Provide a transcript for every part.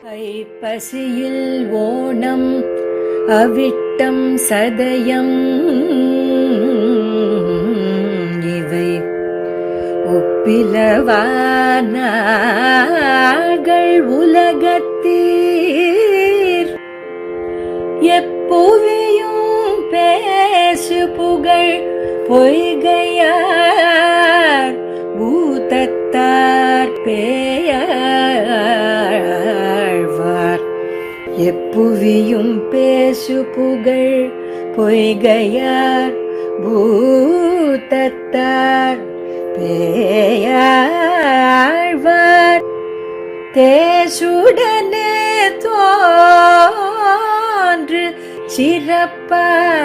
ஐப்பசியில் ஓணம் அவிட்டம் சதயம் இவை ஒப்பிலவானார்கள் உலகத்தீர் எப்புவியும் பேசு புகழ் பொய்கையார் பூதத்தார் பேயாழ்வார் எப்புவியும் பேசு புகழ் பொய்கையார் பூதத்தார் பேயாழ்வார் தேசுடனே தோன்று சிறப்பால்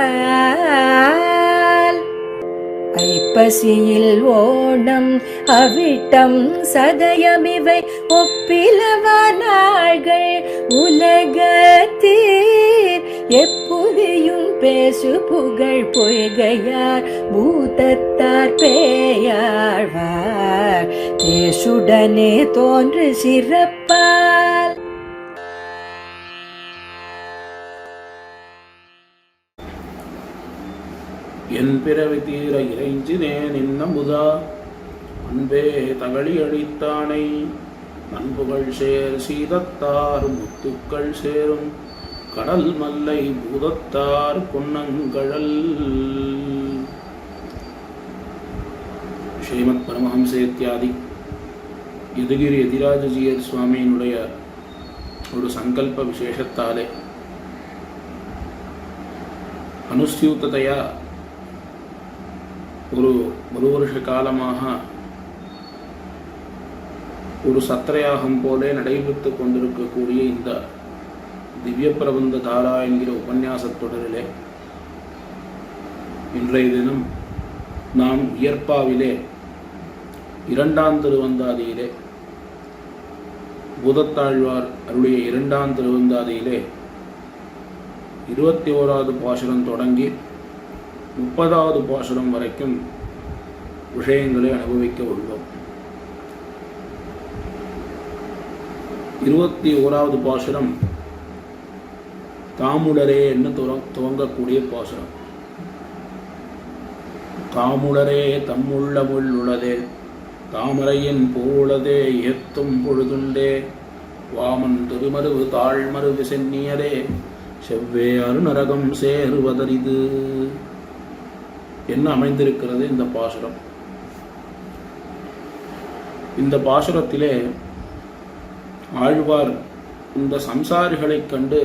ஐப்பசியில் ஓணம் அவிட்டம் சதயமிவை ஒப்பிலவானார்கள் உலகத்தீர் எப்புவியும் பேசு புகழ் பொய்கையார் பூதத்தார் பேயாழ்வார் தேசுடனே தோன்று சிறப்பால். என் பிறவி தீர இறைஞ்சினேன் இன்னமுதா அன்பே தகழி அழித்தானை நண்புகள் சேர் சீதத்தார் முத்துக்கள் சேரும் கடல் மல்லை பூதத்தார் பொன்னங்கழல். ஸ்ரீமத் பரமஹம்சேத்யாதி யதுகிரி யதிராஜஜீயர் சுவாமியினுடைய ஒரு சங்கல்ப விசேஷத்தாலே அனுஸ்யூததையா ஒரு வருஷ காலமாக ஒரு சத்திரயாகம் போலே நடைபெற்று கொண்டிருக்கக்கூடிய இந்த திவ்ய பிரபந்த தாரா என்கிற உபன்யாசத் தொடரிலே இன்றைய தினம் நாம் இயற்பாவிலே 2ஆம் திருவந்தாதியிலே பூதத்தாழ்வார் அருளிய 2ஆம் திருவந்தாதியிலே 21வது பாசுரம் தொடங்கி 30வது பாசுரம் வரைக்கும் விஷயங்களை அனுபவிக்க உள்ளோம். 21வது பாசுரம் தாமுடரே என்று துவங்கக்கூடிய பாசுரம். தாமுடரே தம்முள்ளமுள் உளதே தாமரையின் பூவுளதே ஏத்தும் பொழுதுண்டே வாமன் திருமருவு தாழ்மருவு சென்னியரே செவ்வே அருநரகம் சேருவதரிது என்ன அமைந்திருக்கிறது இந்த பாசுரம். இந்த பாசுரத்திலே ஆழ்வார் இந்த சம்சாரிகளை கண்டு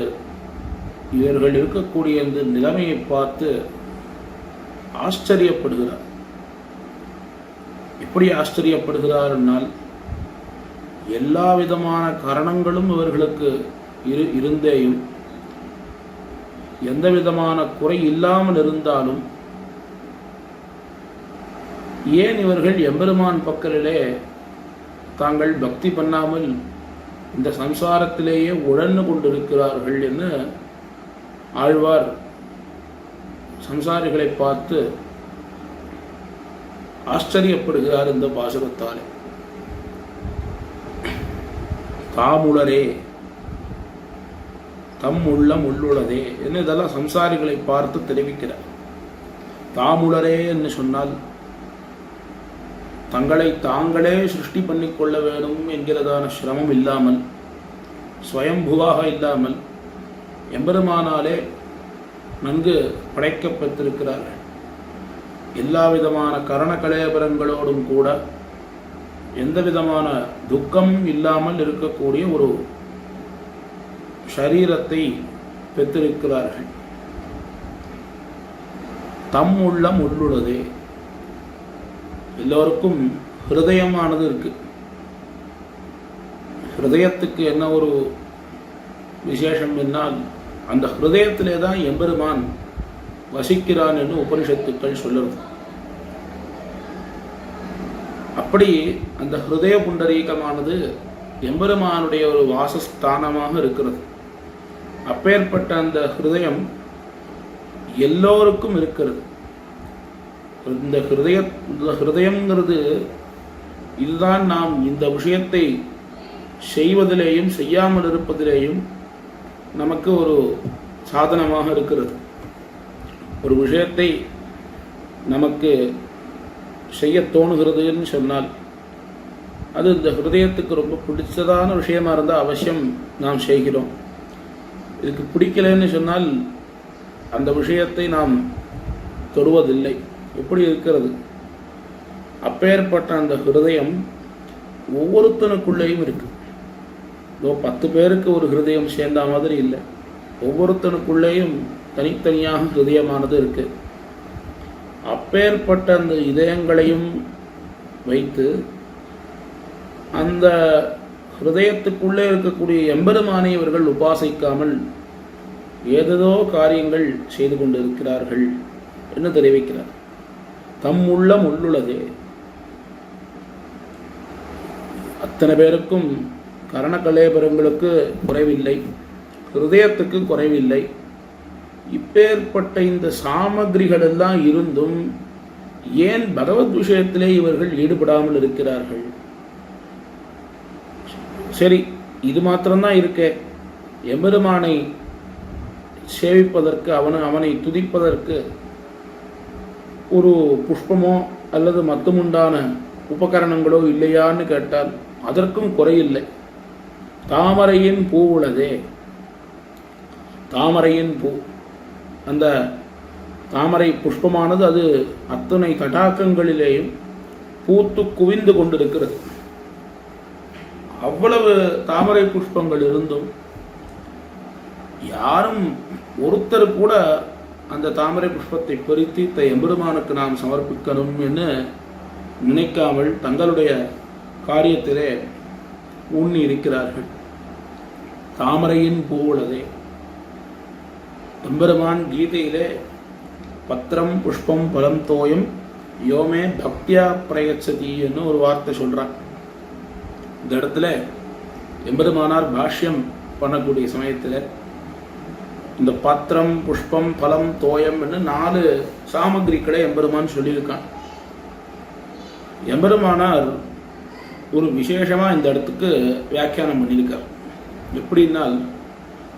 இவர்கள் இருக்கக்கூடிய இந்த நிலைமையை பார்த்து ஆச்சரியப்படுகிறார். எப்படி ஆச்சரியப்படுகிறார் என்றால் எல்லா விதமான காரணங்களும் இவர்களுக்கு இருந்தேயும் எந்த விதமான குறை இல்லாமல் இருந்தாலும் ஏன் இவர்கள் எம்பெருமான் பக்கலிலே தாங்கள் பக்தி பண்ணாமல் இந்த சம்சாரத்திலேயே உழன்று கொண்டிருக்கிறார்கள் என்று ஆழ்வார் சம்சாரிகளை பார்த்து ஆச்சரியப்படுகிறார் இந்த பாசுரத்தாலே. தாமுளரே தம் உள்ளம் உள்ளுளதே என்ன இதெல்லாம் சம்சாரிகளை பார்த்து தெரிவிக்கிறார். தாமுளரே என்று சொன்னால் தங்களை தாங்களே சிருஷ்டி பண்ணிக்கொள்ள வேண்டும் என்கிறதான சிரமம் இல்லாமல் ஸ்வயம்புவாக இல்லாமல் எம்பெருமானாலே நன்கு படைக்கப்பட்டிருக்கிறார்கள். எல்லா விதமான கரண கலேபரங்களோடும் கூட எந்த விதமான துக்கம் இல்லாமல் இருக்கக்கூடிய ஒரு ஷரீரத்தை பெற்றிருக்கிறார்கள். தம் உள்ளம் உள்ளுள்ளதே எல்லோருக்கும் ஹிருதயமானது இருக்கு. ஹிருதயத்துக்கு என்ன ஒரு விசேஷம் என்னால் அந்த ஹிருதயத்திலே தான் எம்பெருமான் வசிக்கிறான் என்று உபனிஷத்துக்கள் சொல்லுறது. அப்படி அந்த ஹிருதய புண்டரீகமானது எம்பெருமானுடைய ஒரு வாசஸ்தானமாக இருக்கிறது. அப்பேற்பட்ட அந்த ஹிருதயம் எல்லோருக்கும் இருக்கிறது. இந்த ஹிருதயங்கிறது இதுதான் நாம் இந்த விஷயத்தை செய்வதிலேயும் செய்யாமல் இருப்பதிலேயும் நமக்கு ஒரு சாதனமாக இருக்கிறது. ஒரு விஷயத்தை நமக்கு செய்ய தோணுகிறதுன்னு சொன்னால் அது இந்த ஹிருதயத்துக்கு ரொம்ப பிடிச்சதான விஷயமா இருந்தால் அவசியம் நாம் செய்கிறோம். இதுக்கு பிடிக்கலைன்னு சொன்னால் அந்த விஷயத்தை நாம் தொடுவதில்லை. எப்படி இருக்கிறது? அப்பேற்பட்ட அந்த ஹிருதயம் ஒவ்வொருத்தனுக்குள்ளேயும் இருக்கு. 10 பேருக்கு ஒரு ஹிருதயம் சேர்ந்த மாதிரி இல்லை. ஒவ்வொருத்தனுக்குள்ளேயும் தனித்தனியாக ஹிருதயமானது இருக்கு. அப்பேற்பட்ட அந்த இதயங்களையும் வைத்து அந்த ஹிருதயத்துக்குள்ளே இருக்கக்கூடிய எம்பெருமானை இவர்கள் உபாசிக்காமல் ஏதேதோ காரியங்கள் செய்து கொண்டிருக்கிறார்கள் என்று தெரிவிக்கிறார். தம்முள்ளம் உள்ளுள்ளதே. அத்தனை பேருக்கும் கரணகலேபரங்களுக்கு குறைவில்லை, ஹிருதயத்துக்கு குறைவில்லை. இப்பேற்பட்ட இந்த சாமகிரிகள் எல்லாம் இருந்தும் ஏன் பகவத் விஷயத்திலே இவர்கள் ஈடுபடாமல் இருக்கிறார்கள்? சரி, இது மாத்திரம்தான் இருக்கே. எம்பெருமானை சேவிப்பதற்கு, அவனை துதிப்பதற்கு ஒரு புஷ்பமோ அல்லது மத்துமுண்டான உபகரணங்களோ இல்லையான்னு கேட்டால் அதற்கும் குறையில்லை. தாமரையின் பூ உள்ளதே. தாமரையின் பூ, அந்த தாமரை புஷ்பமானது அது அத்தனை தடாகங்களிலேயும் பூத்து குவிந்து கொண்டிருக்கிறது. அவ்வளவு தாமரை புஷ்பங்கள் இருந்தும் யாரும் ஒருத்தர் கூட அந்த தாமரை புஷ்பத்தை பறித்து எம்பெருமானுக்கு நாம் சமர்ப்பிக்கணும் என்று நினைக்காமல் தங்களுடைய காரியத்திலே ஊன்னி இருக்கிறார்கள். தாமரையின் பூ உள்ளதே. எம்பெருமான் கீதையிலே பத்திரம் புஷ்பம் பலம் தோயம் யோமே பக்தியா பிரயச்சதின்னு ஒரு வார்த்தை சொல்றான். இந்த இடத்துல எம்பெருமானார் பாஷ்யம் பண்ணக்கூடிய சமயத்தில் இந்த பத்திரம் புஷ்பம் பலம் தோயம் 4 சாமகிரிகளை எம்பெருமான் சொல்லியிருக்கான். எம்பெருமானார் ஒரு விசேஷமா இந்த இடத்துக்கு வியாக்கியானம் பண்ணியிருக்கார். எப்படின்னால்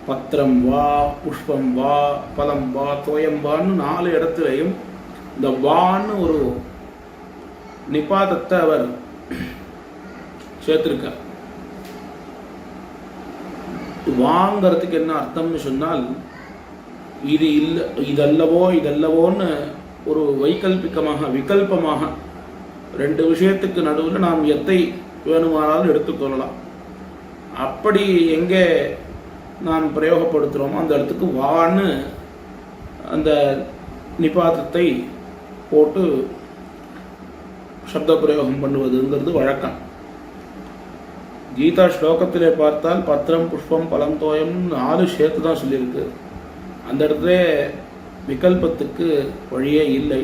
பத்திரம் வா, புஷ்பம் வா, பலம் வா, தோயம் வான்னு 4 இடத்துலையும் இந்த வான்னு ஒரு நிபாதத்தை அவர் சேர்த்திருக்கார். வாங்கிறதுக்கு என்ன அர்த்தம்னு சொன்னால் இது இல்லை, இதல்லவோன்னு ஒரு விகல்பமாக 2 விஷயத்துக்கு நடுவில் நாம் எத்தை வேணுமானாலும் எடுத்துக்கொள்ளலாம். அப்படி எங்கே நாம் பிரயோகப்படுத்துகிறோமோ அந்த இடத்துக்கு வான்னு அந்த நிபாதத்தை போட்டு சப்த பிரயோகம் பண்ணுவதுங்கிறது வழக்கம். கீதா ஸ்லோகத்திலே பார்த்தால் பத்திரம் புஷ்பம் பலம் தோயம் 4 சேர்த்து தான் சொல்லியிருக்கு. அந்த இடத்துல விகல்பத்துக்கு வழியே இல்லை.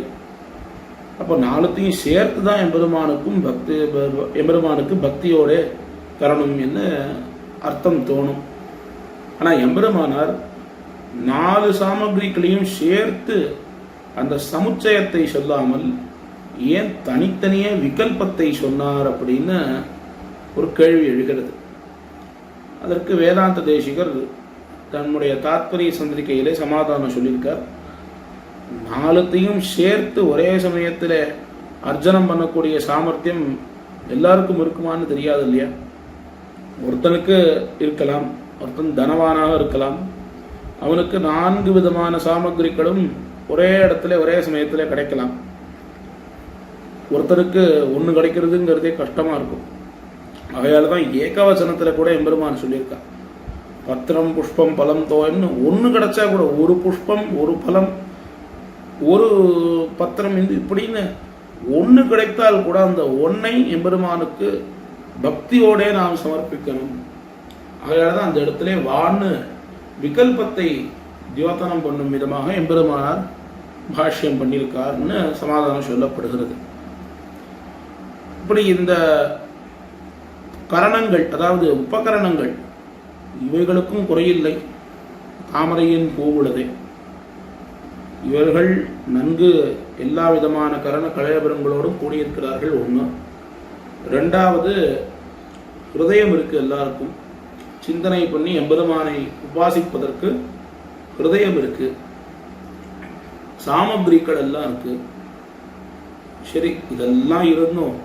அப்போ 4த்தையும் சேர்த்து தான் எம்பெருமானுக்கு பக்தியோட தரணும் என்று அர்த்தம் தோணும். ஆனால் எம்பெருமானார் 4 சாமகிரிகளையும் சேர்த்து அந்த சமுச்சயத்தை சொல்லாமல் ஏன் தனித்தனியே விகல்பத்தை சொன்னார் அப்படின்னு ஒரு கேள்வி எழுகிறது. அதற்கு வேதாந்த தேசிகர் தன்னுடைய தாத்பரிய சந்திரிகையிலே சமாதானம் சொல்லியிருக்கார். 4த்தையும் சேர்த்து ஒரே சமயத்தில் அர்ச்சனம் பண்ணக்கூடிய சாமர்த்தியம் எல்லாருக்கும் இருக்குமான்னு தெரியாது இல்லையா? ஒருத்தனுக்கு இருக்கலாம், ஒருத்தன் தனவானாக இருக்கலாம், அவனுக்கு 4 விதமான சாமகிரிகளும் ஒரே இடத்துல ஒரே சமயத்தில் கிடைக்கலாம். ஒருத்தருக்கு ஒன்று கிடைக்கிறதுங்கிறதே கஷ்டமாக இருக்கும். அவையால் தான் ஏகவசனத்தில் கூட எம்பெருமான் சொல்லியிருக்கான். பத்திரம் புஷ்பம் பலம் தோயம்னு ஒன்று கிடைச்சா கூட, ஒரு புஷ்பம் ஒரு பலம் ஒரு பத்திரம் இப்படின்னு ஒன்று கிடைத்தால் கூட அந்த ஒன்றை எம்பெருமானுக்கு பக்தியோட நாம் சமர்ப்பிக்கணும். அவையால் தான் அந்த இடத்துல வான்னு விகல்பத்தை தியோதனம் பண்ணும் விதமாக எம்பெருமானார் பாஷ்யம் பண்ணியிருக்கார்னு சமாதானம் சொல்லப்படுகிறது. இப்படி இந்த கரணங்கள், அதாவது உபகரணங்கள், இவைகளுக்கும் குறையில்லை. தாமரையின் பூவுள்ளதே. இவர்கள் நன்கு எல்லா விதமான கரண கலையபரங்களோடும் கூடியிருக்கிறார்கள். 1. 2வது, ஹிருதயம் இருக்கு எல்லாருக்கும். சிந்தனை பண்ணி எம்பெருமானை உபாசிப்பதற்கு ஹிருதயம் இருக்கு, சாமகிரிகள் எல்லாம் இருக்கு. சரி, இதெல்லாம் இருந்தும்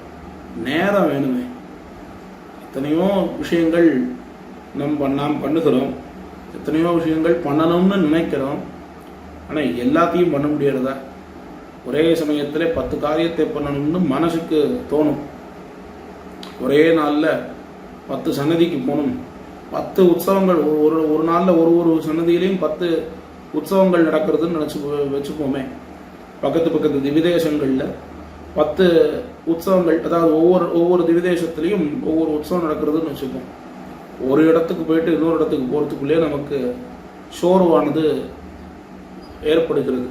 நேரம் வேணுமே. எத்தனையோ விஷயங்கள் நாம் பண்ணுகிறோம், எத்தனையோ விஷயங்கள் பண்ணணும்னு நினைக்கிறோம். ஆனால் எல்லாத்தையும் பண்ண முடியறதா? ஒரே சமயத்தில் 10 காரியத்தை பண்ணணும்னு மனசுக்கு தோணும். ஒரே நாளில் 10 சன்னதிக்கு போகணும், 10 உற்சவங்கள், ஒரு நாளில் ஒரு சன்னதியிலையும் 10 உற்சவங்கள் நடக்கிறதுன்னு வச்சுப்போமே. பக்கத்து திவிதேசங்களில் 10 உற்சவங்கள், அதாவது ஒவ்வொரு திவிதேசத்துலேயும் ஒவ்வொரு உற்சவம் நடக்கிறதுன்னு வச்சுப்போம். ஒரு இடத்துக்கு போயிட்டு இன்னொரு இடத்துக்கு போகிறதுக்குள்ளே நமக்கு சோர்வானது ஏற்படுகிறது.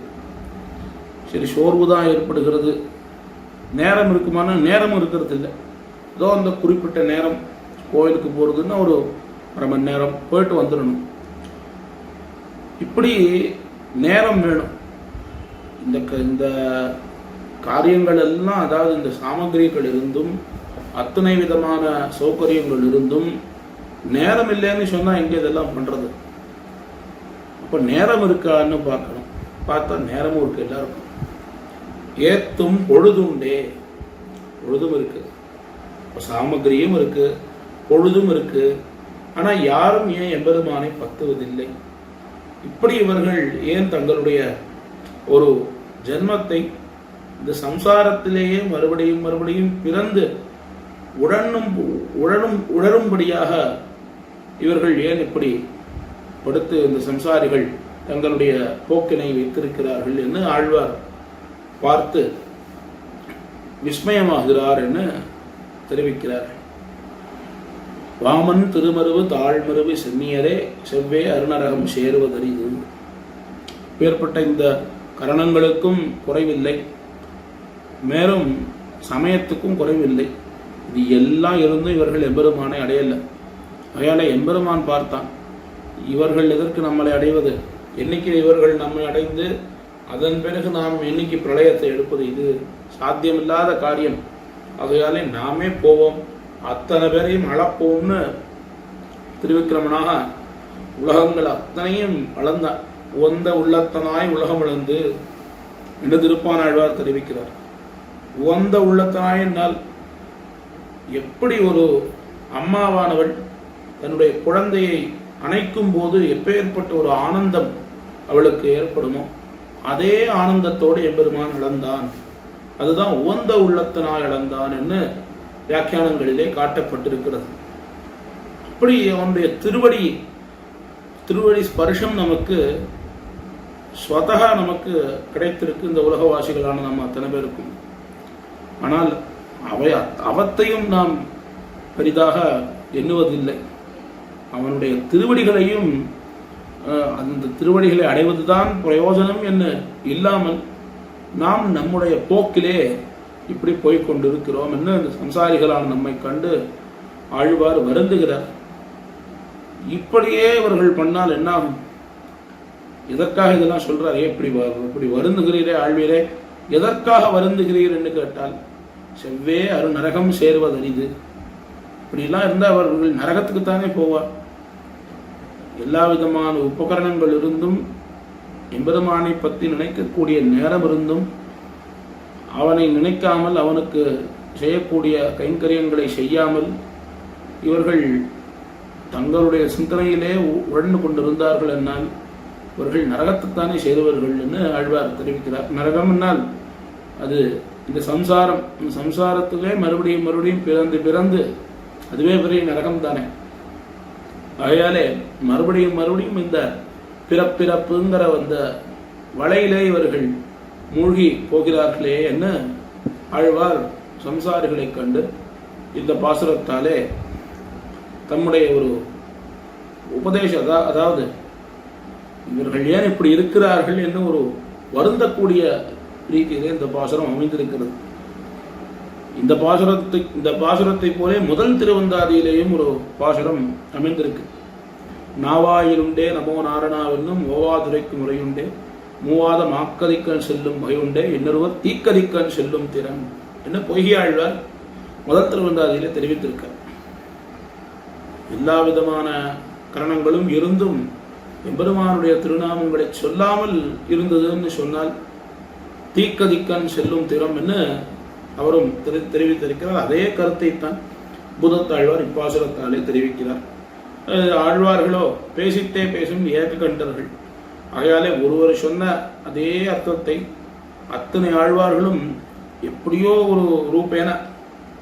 சரி, சோர்வு தான் ஏற்படுகிறது. நேரம் இருக்குமான நேரமும் இருக்கிறது இல்லை. ஏதோ அந்த குறிப்பிட்ட நேரம் கோயிலுக்கு போகிறதுன்னா ஒரு 1/2 மணி நேரம் போயிட்டு வந்துடணும். இப்படி நேரம் வேணும். இந்த காரியங்கள் எல்லாம், அதாவது இந்த சாமகிரிகள் இருந்தும் அத்தனை விதமான சௌகரியங்கள் இருந்தும் நேரம் இல்லைன்னு சொன்னால் எங்கே இதெல்லாம் பண்ணுறது? அப்போ நேரம் இருக்கான்னு பார்க்கணும். பார்த்தா நேரமும் இருக்கு எல்லாருக்கும். ஏத்தும் பொழுதுண்டே, பொழுதும் இருக்கு, சாமகிரியும் இருக்கு, பொழுதும் இருக்கு. ஆனால் யாரும் ஏன் எம்பெருமானை பத்துவதில்லை? இப்படி இவர்கள் ஏன் தங்களுடைய ஒரு ஜென்மத்தை இந்த சம்சாரத்திலேயே மறுபடியும் பிறந்து உழரும்படியாக இவர்கள் ஏன் இப்படி படுத்து இந்த சம்சாரிகள் தங்களுடைய போக்கினை வைத்திருக்கிறார்கள் என்று ஆழ்வார் பார்த்து விஸ்மயமாகிறார் என்று தெரிவிக்கிறார். வாமன் திருமருவு தாழ்மருவு சென்னியரே செவ்வே அருணரகம் சேருவதறிது. பேர்பட்ட இந்த கரணங்களுக்கும் குறைவில்லை, மேலும் சமயத்துக்கும் குறைவில்லை. இது எல்லாம் இருந்தும் இவர்கள் எம்பெருமானை அடையலை. அதையால எம்பெருமான் பார்த்தான், இவர்கள் எதற்கு நம்மளை அடைவது? என்னைக்கு இவர்கள் நம்மை அடைந்து அதன் பிறகு நாம் என்னைக்கு பிரளயத்தை எடுப்பது? இது சாத்தியமில்லாத காரியம். ஆகையாலே நாமே போவோம், அத்தனை பேரையும் அளப்போம்னு திருவிக்கிரமனாக உலகங்கள் அத்தனையும் அளந்தான். உவந்த உள்ளத்தனாய் உலகம் இழந்து என்று திருப்பானாழ்வார் தெரிவிக்கிறார். உவந்த உள்ளத்தனாய் என்னால் எப்படி ஒரு அம்மாவானவள் தன்னுடைய குழந்தையை அணைக்கும் போது எப்பேற்பட்ட ஒரு ஆனந்தம் அவளுக்கு ஏற்படுமோ அதே ஆனந்தத்தோடு எம்பெருமான் இழந்தான். அதுதான் உவந்த உள்ளத்தனாய் இழந்தான் என்று வியாக்கியானங்களிலே காட்டப்பட்டிருக்கிறது. அப்படி அவனுடைய திருவடி ஸ்பர்ஷம் நமக்கு ஸ்வதகா நமக்கு கிடைத்திருக்கு, இந்த உலகவாசிகளான நம்ம அத்தனை பேருக்கும். ஆனால் அவத்தையும் நாம் பெரிதாக எண்ணுவதில்லை. அவனுடைய திருவடிகளையும் அந்த திருவடிகளை அடைவதுதான் பிரயோஜனம் என்று இல்லாமல் நாம் நம்முடைய போக்கிலே இப்படி போய்கொண்டிருக்கிறோம் என்று அந்த சம்சாரிகளால் நம்மை கண்டு ஆழ்வார் வருந்துகிறார். இப்படியே இவர்கள் பண்ணால் என்னாகும்? எதற்காக இதெல்லாம் சொல்றார்? இப்படி வருந்துகிறீரே ஆழ்வீரே, எதற்காக வருந்துகிறீர் என்று கேட்டால், செவ்வே அரு நரகம் சேருவதறிது. இப்படிலாம் இருந்தால் அவர்கள் நரகத்துக்குத்தானே போவார். எல்லா விதமான உபகரணங்கள் இருந்தும் எம்பெருமானை பற்றி நினைக்கக்கூடிய நேரம் இருந்தும் அவனை நினைக்காமல் அவனுக்கு செய்யக்கூடிய கைங்கரியங்களை செய்யாமல் இவர்கள் தங்களுடைய சிந்தனையிலே உழந்து கொண்டிருந்தார்கள் என்னால் இவர்கள் நரகத்துத்தானே செய்தவர்கள் என்று ஆழ்வார் தெரிவிக்கிறார். நரகம் என்னால் அது இந்த சம்சாரம், இந்த சம்சாரத்திலே மறுபடியும் பிறந்து அதுவே பெரிய நரகம் தானே. ஆகையாலே மறுபடியும் இந்த பிறப்புங்கிற அந்த வலையிலே இவர்கள் மூழ்கி போகிறார்களே என்ன ஆழ்வார் சம்சாரிகளை கண்டு இந்த பாசுரத்தாலே தம்முடைய ஒரு உபதேசம், அதாவது இவர்கள் ஏன் இப்படி இருக்கிறார்கள் என்று ஒரு வருந்தக்கூடிய ரீதியிலே இந்த பாசுரம் அமைந்திருக்கிறது. இந்த பாசுரத்தை போலே முதல் திருவந்தாதியிலேயும் ஒரு பாசுரம் அமைந்திருக்கு. நாவாயிலுண்டே நமோ நாரணாவென்னும் ஓவாதுரைக்கு முறையுண்டே மூவாத மாக்கதிக்கன் செல்லும் பயுண்டே இன்னொருவர் தீக்கதிக்கன் செல்லும் திறன் என்று பொய்யாழ்வார் முதல் திருவந்தாதியிலே தெரிவித்திருக்கார். எல்லா விதமான கரணங்களும் இருந்தும் எம்பெருமானுடைய திருநாமங்களை சொல்லாமல் இருந்ததுன்னு சொன்னால் தீக்கதிக்கன் செல்லும் திறம் என்று அவரும் தெரிவித்திருக்கிறார். அதே கருத்தை தான் பூதத்தாழ்வார் இப்பாசுரத்தாலே தெரிவிக்கிறார். ஆழ்வார்களோ பேசித்தே பேசும் ஏக கண்டர்கள். ஆகையாலே ஒருவர் சொன்ன அதே அர்த்தத்தை அத்தனை ஆழ்வார்களும் எப்படியோ ஒரு ரூபேன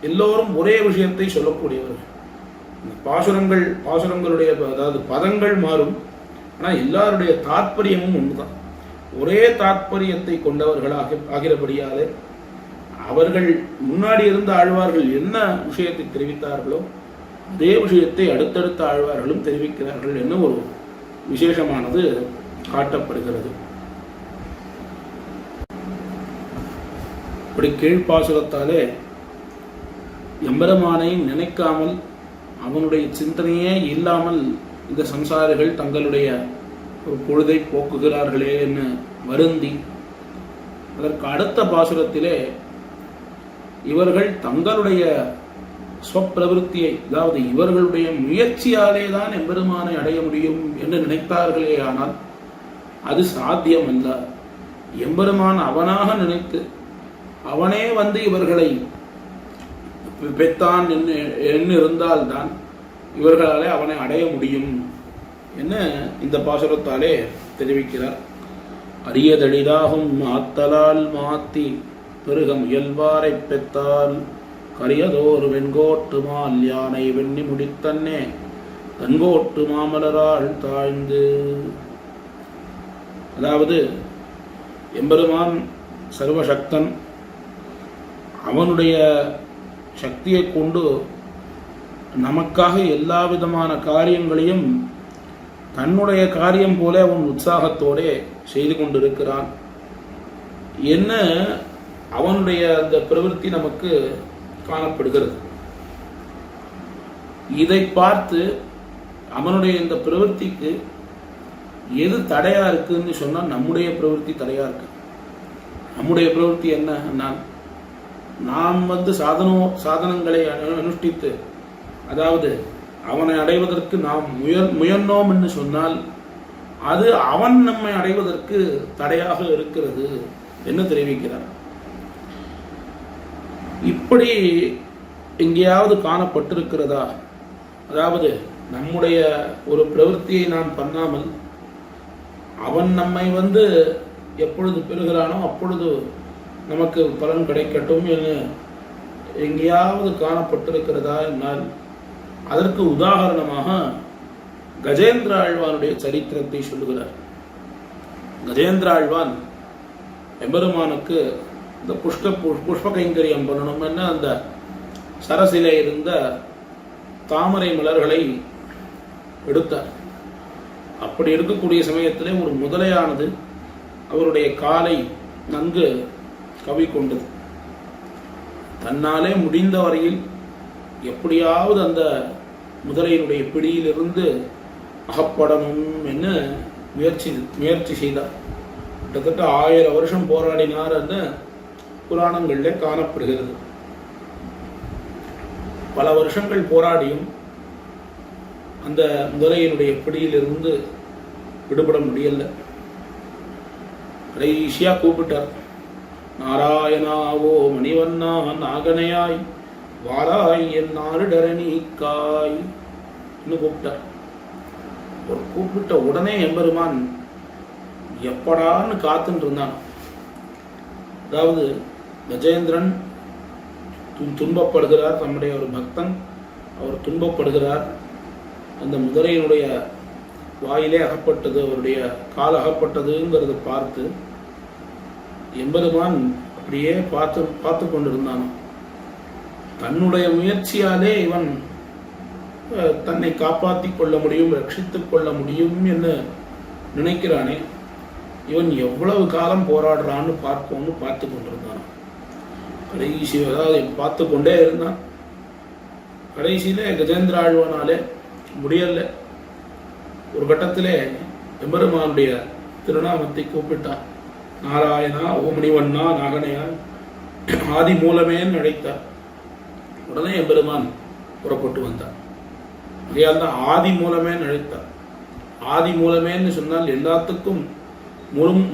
எல்லோரும் ஒரே விஷயத்தை சொல்லக்கூடியவர்கள். பாசுரங்களுடைய அதாவது பதங்கள் மாறும், ஆனால் எல்லாருடைய தாற்பயமும் ஒன்றுதான். ஒரே தாற்பயத்தை கொண்டவர்களாக ஆகிறபடியாலே அவர்கள் முன்னாடி இருந்த ஆழ்வார்கள் என்ன விஷயத்தை தெரிவித்தார்களோ அதே விஷயத்தை அடுத்தடுத்த ஆழ்வார்களும் தெரிவிக்கிறார்கள் என்ன ஒரு விசேஷமானது காட்டப்படுகிறது. இப்படி கீழ்ப்பாசுரத்தாலே எம்பெருமானை நினைக்காமல் அவனுடைய சிந்தனையே இல்லாமல் இந்த சம்சாரிகள் தங்களுடைய ஒரு பொழுதை போக்குகிறார்களே என்று வருந்தி, அதற்கு அடுத்த பாசுரத்திலே இவர்கள் தங்களுடைய ஸ்வப்பிரவருத்தியை, அதாவது இவர்களுடைய முயற்சியாலே தான் எம்பெருமானை அடைய முடியும் என்று நினைத்தார்களே, ஆனால் அது சாத்தியம் அல்ல. எம்பெருமான் அவனாக நினைத்து அவனே வந்து இவர்களை பெற்றான் என்று இருந்தால்தான் இவர்களாலே அவனை அடைய முடியும் என்ன இந்த பாசுரத்தாலே தெரிவிக்கிறார். அரியதழிதாகும் ஆத்தலால் மாத்தி பெருக முயல்வாரை பெற்றால் கரியதோர் வெண்கோட்டு மால் யானை வெண்ணி முடித்தன்னே தன்கோட்டு மாமலரால் தாழ்ந்து. அதாவது எம்பெருமான் சர்வசக்தன், அவனுடைய சக்தியை கொண்டு நமக்காக எல்லா விதமான காரியங்களையும் தன்னுடைய காரியம் போல அவன் உற்சாகத்தோடு செய்து கொண்டிருக்கிறான் என்ன அவனுடைய அந்த பிரவೃತ್ತಿ நமக்கு காணப்படுகிறது. இதை பார்த்து அவனுடைய இந்த பிரவೃತ್ತಿக்கு எது தடையா இருக்குன்னு சொன்னா நம்முடைய பிரவೃತ್ತಿ தடையா இருக்கு. நம்முடைய பிரவೃತ್ತಿ என்ன, நாம் சாதனங்களை அனுஷ்டித்து அதாவது அவனை அடைவதற்கு நாம் முயன்றோம் என்று சொன்னால் அது அவன் நம்மை அடைவதற்கு தடையாக இருக்கிறது என்று தெரிவிக்கிறார். இப்படி எங்கேயாவது காணப்பட்டிருக்கிறதா? அதாவது நம்முடைய ஒரு பிரவೃತ್ತಿயை நாம் பண்ணாமல் அவன் நம்மை எப்பொழுது பெறுகிறானோ அப்பொழுது நமக்கு பலன் கிடைக்கட்டும் என்று எங்கேயாவது காணப்பட்டிருக்கிறதா என்னால் அதற்கு உதாரணமாக கஜேந்திர ஆழ்வானுடைய சரித்திரத்தை சொல்லுகிறார். கஜேந்திர ஆழ்வான் எம்பெருமானுக்கு இந்த புஷ்ப கைங்கரியம் பண்ணணும்னு அந்த சரசிலே இருந்த தாமரை மலர்களை எடுத்தார். அப்படி இருக்கக்கூடிய சமயத்திலே ஒரு முதலையானது அவருடைய காலை நன்கு கவி கொண்டது. தன்னாலே முடிந்த வரையில் எப்படியாவது அந்த முதலையினுடைய பிடியிலிருந்து அகப்படணும் என்று முயற்சி செய்தார். கிட்டத்தட்ட 1000 வருஷம் போராடினார் என்று புராணங்களிலே காணப்படுகிறது. பல வருஷங்கள் போராடியும் அந்த முதலையினுடைய பிடியிலிருந்து விடுபட முடியல. கடைசியா கூப்பிட்டார், நாராயணாவோ மணிவண்ணா நாகனையாய் வாராய் என் நாருடரணிக்காய் கூப்பிட்டார். கூப்பிட்ட உடனே எம்பெருமான் எப்படான்னு காத்துட்டு இருந்தான். அதாவது கஜேந்திரன் துன்பப்படுகிறார், தம்முடைய ஒரு பக்தன் அவர் துன்பப்படுகிறார். அந்த முதலையினுடைய வாயிலே அகப்பட்டது, அவருடைய கால் அகப்பட்டதுங்கிறத பார்த்து எம்பெருமான் அப்படியே பார்த்து கொண்டிருந்தான். தன்னுடைய முயற்சியாலே இவன் தன்னை காப்பாற்றிக் கொள்ள முடியும், ரட்சித்துக் கொள்ள முடியும் என்று நினைக்கிறானே, இவன் எவ்வளவு காலம் போராடுறான்னு பார்த்து கொண்டிருந்தான். கடைசி அதாவது பார்த்து கொண்டே இருந்தான். கடைசியிலே கஜேந்திர ஆழ்வானாலே முடியல. ஒரு கட்டத்திலே எம்பெருமானுடைய திருநாமத்தை கூப்பிட்டான். நாராயணா ஓமணிவண்ணா நாகனையா ஆதி மூலமேன்னு அழைத்தார். உடனே எம்பெருமான் புறப்பட்டு வந்தார். அதையால் தான் ஆதி மூலமே அழைத்தார். ஆதி மூலமேன்னு சொன்னால் எல்லாத்துக்கும்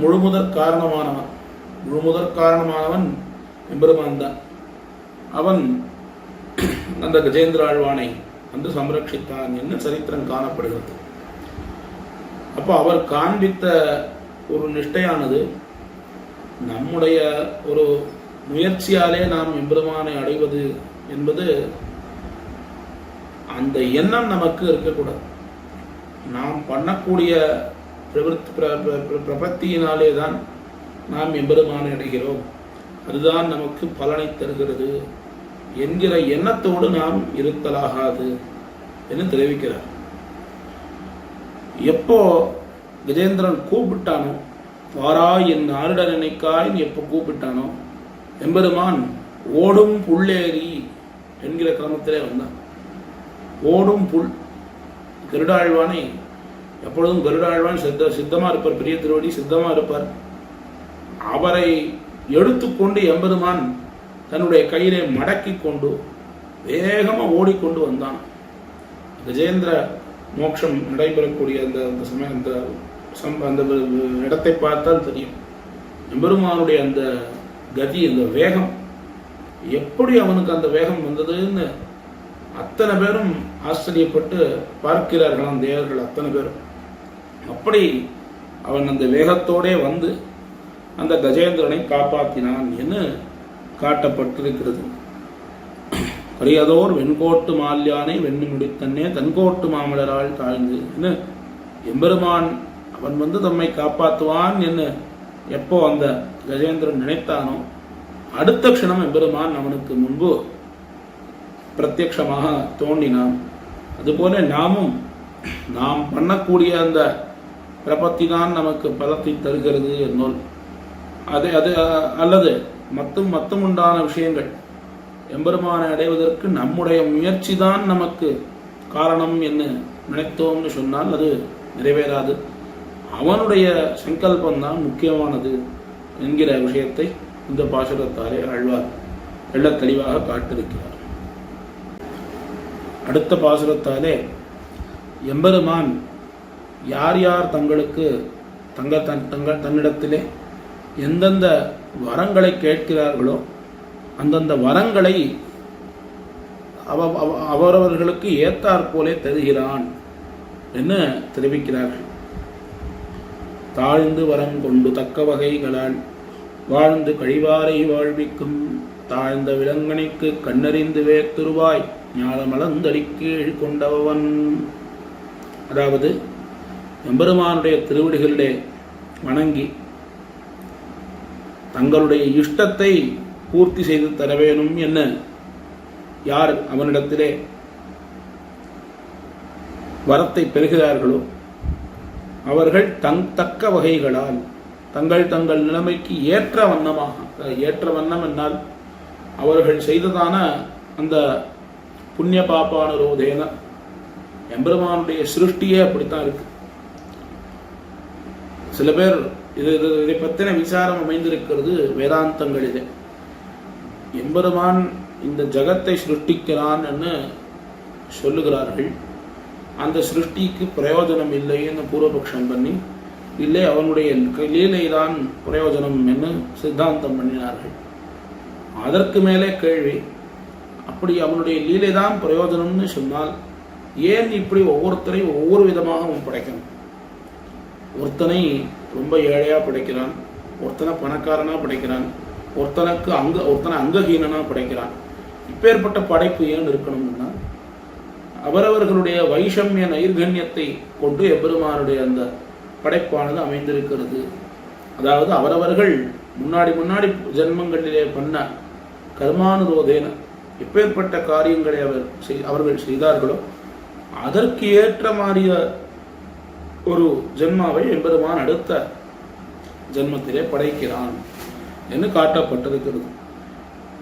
முழுமுதற் காரணமானவன். முழுமுதற் காரணமானவன் எம்பெருமான் தான். அவன் அந்த கஜேந்திர ஆழ்வானை வந்து சம்ரட்சித்தான் என்று சரித்திரம் காணப்படுகிறது. அப்போ அவர் காண்பித்த ஒரு நிஷ்டையானது நம்முடைய ஒரு முயற்சியாலே நாம் எம்பெருமானை அடைவது என்பது அந்த எண்ணம் நமக்கு இருக்கக்கூடாது. நாம் பண்ணக்கூடிய பிரபத்தியினாலே தான் நாம் எம்பெருமானை அடைகிறோம், அதுதான் நமக்கு பலனை தருகிறது என்கிற எண்ணத்தோடு நாம் இருத்தலாகாது என்று தெரிவிக்கிறார். எப்போ கஜேந்திரன் கூப்பிட்டானோ, வாராய் என் ஆருட நினைக்காய்ன்னு எப்போ கூப்பிட்டானோ, எம்பெருமான் ஓடும் புள்ளேரி என்கிற கிரமத்திலே வந்தான். ஓடும் புல். கருடாழ்வானை எப்பொழுதும் கருடாழ்வான் சித்தமா இருப்பார், பெரிய திருவடி சித்தமா இருப்பார். அவரை எடுத்துக்கொண்டு எம்பெருமான் தன்னுடைய கையிலே மடக்கி கொண்டு வேகமா ஓடிக்கொண்டு வந்தான். கஜேந்திர மோட்சம் நடைபெறக்கூடிய அந்த சமயம் அந்த இடத்தை பார்த்தால் தெரியும் எம்பெருமானுடைய அந்த கதி, அந்த வேகம், எப்படி அவனுக்கு அந்த வேகம் வந்ததுன்னு அத்தனை பேரும் ஆச்சரியப்பட்டு பார்க்கிறார்களாம் தேவர்கள் அத்தனை பேரும். அப்படி அவன் அந்த வேகத்தோடே வந்து அந்த கஜேந்திரனை காப்பாற்றினான் என்று காட்டப்பட்டிருக்கிறது. கரியதோர் வெண்கோட்டு மால்யானை வெண்ணி முடித்தன்னே தன்கோட்டு மாமலரால் தாழ்ந்து என்று எம்பெருமான் அவன் வந்து தம்மை காப்பாற்றுவான் என்று எப்போ அந்த கஜேந்திரன் நினைத்தானோ, அடுத்த க்ஷணம் எம்பெருமான் அவனுக்கு முன்பு பிரத்யக்ஷமாக தோன்றினான். அதுபோல நாமும் நாம் பண்ணக்கூடிய அந்த பிரபத்தி தான் நமக்கு பலத்தை தருகிறது என்னோல் அது அல்லது மத்தும் உண்டான விஷயங்கள் எம்பெருமானை அடைவதற்கு நம்முடைய முயற்சி தான் நமக்கு காரணம் என்று நினைத்தோம்னு சொன்னால் அது நிறைவேறாது. அவனுடைய சங்கல்பந்தான் முக்கியமானது என்கிற விஷயத்தை இந்த பாசுரத்தாலே ஆழ்வார் எள்ள தெளிவாக காட்டிருக்கிறார். அடுத்த பாசுரத்தாலே எம்பெருமான் யார் யார் தங்களுக்கு தன்னிடத்திலே எந்தெந்த வரங்களை கேட்கிறார்களோ அந்தந்த வரங்களை அவரவர்களுக்கு ஏத்தாற்போலே தருகிறான் என்று தெரிவிக்கிறார்கள். தாழ்ந்து வரங்கொண்டு தக்க வகைகளால் வாழ்ந்து கழிவாரை வாழ்விக்கும் தாழ்ந்த விலங்கனைக்கு கண்ணறிந்து வேத்துருவாய் ஞானமலந்தடி கீழ் கொண்டவன். அதாவது எம்பெருமானுடைய திருவடிகளிலே வணங்கி தங்களுடைய இஷ்டத்தை பூர்த்தி செய்து தர வேணும் என்ன யார் அவனிடத்திலே வரத்தை பெறுகிறார்களோ அவர்கள் தக்க வகைகளால் தங்கள் நிலைமைக்கு ஏற்ற வண்ணமாக, ஏற்ற வண்ணம் என்னால் அவர்கள் செய்ததான அந்த புண்ணிய பாபானுரோதேன எம்பெருமானுடைய சிருஷ்டியே அப்படித்தான் இருக்கு. சில பேர் இதை பற்றின விசாரம் அமைந்திருக்கிறது வேதாந்தங்களிலே. எம்பெருமான் இந்த ஜகத்தை சிருஷ்டிக்கிறான் என்று சொல்லுகிறார்கள். அந்த சிருஷ்டிக்கு பிரயோஜனம் இல்லைன்னு பூர்வபக்ஷம் பண்ணி, இல்லை அவனுடைய லீலைதான் பிரயோஜனம் என்று சித்தாந்தம் பண்ணினார்கள். அதற்கு மேலே கேள்வி, அப்படி அவனுடைய லீலை தான் பிரயோஜனம்னு சொன்னால் ஏன் இப்படி ஒவ்வொருத்தரையும் ஒவ்வொரு விதமாக அவன் படைக்கணும்? ஒருத்தனை ரொம்ப ஏழையாக படைக்கிறான், ஒருத்தனை பணக்காரனாக படைக்கிறான், ஒருத்தனை அங்கஹீனனாக படைக்கிறான். இப்பேற்பட்ட படைப்பு ஏன் இருக்கணும்னா அவரவர்களுடைய வைஷமிய நைர்கண்யத்தை கொண்டு எம்பெருமானுடைய அந்த படைப்பானது அமைந்திருக்கிறது. அதாவது அவரவர்கள் முன்னாடி ஜென்மங்களிலே பண்ண கர்மானுரோதேன எப்பேற்பட்ட காரியங்களை அவர்கள் செய்தார்களோ அதற்கு ஏற்ற மாறிய ஒரு ஜென்மாவை எம்பெருமான் அடுத்த ஜென்மத்திலே படைக்கிறான் என்று காட்டப்பட்டிருக்கிறது.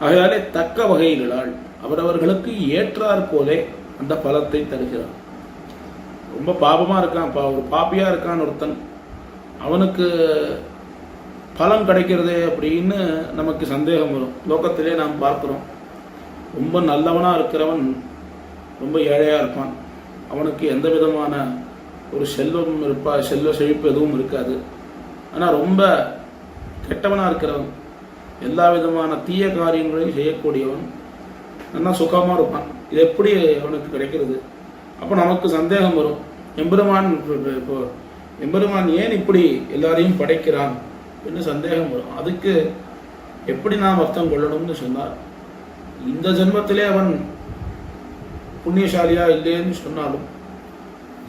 ஆகையாலே தக்க வகைகளால் அவரவர்களுக்கு ஏற்றாற் போலே அந்த பலத்தை தருகிறான். ரொம்ப பாபமா இருக்கான், ஒரு பாப்பியா இருக்கான் ஒருத்தன், அவனுக்கு பலம் கிடைக்கிறதே அப்படின்னு நமக்கு சந்தேகம் வரும். லோகத்திலே நாம் பார்க்கிறோம், ரொம்ப நல்லவனா இருக்கிறவன் ரொம்ப ஏழையா இருப்பான், அவனுக்கு எந்த விதமான ஒரு செல்வம் செல்வ செழிப்பு எதுவும் இருக்காது. ஆனால் ரொம்ப கெட்டவனாக இருக்கிறவன், எல்லா விதமான தீய காரியங்களையும் செய்யக்கூடியவன், நல்லா சுகமாக இருப்பான். இது எப்படி அவனுக்கு கிடைக்கிறது? அப்போ நமக்கு சந்தேகம் வரும், எம்பெருமான் ஏன் இப்படி எல்லாரையும் படைக்கிறான் என்று சந்தேகம் வரும். அதுக்கு எப்படி நாம் அர்த்தம் கொள்ளணும்னு சொன்னார், இந்த ஜென்மத்திலே அவன் புண்ணியசாலியா இல்லைன்னு சொன்னாலும்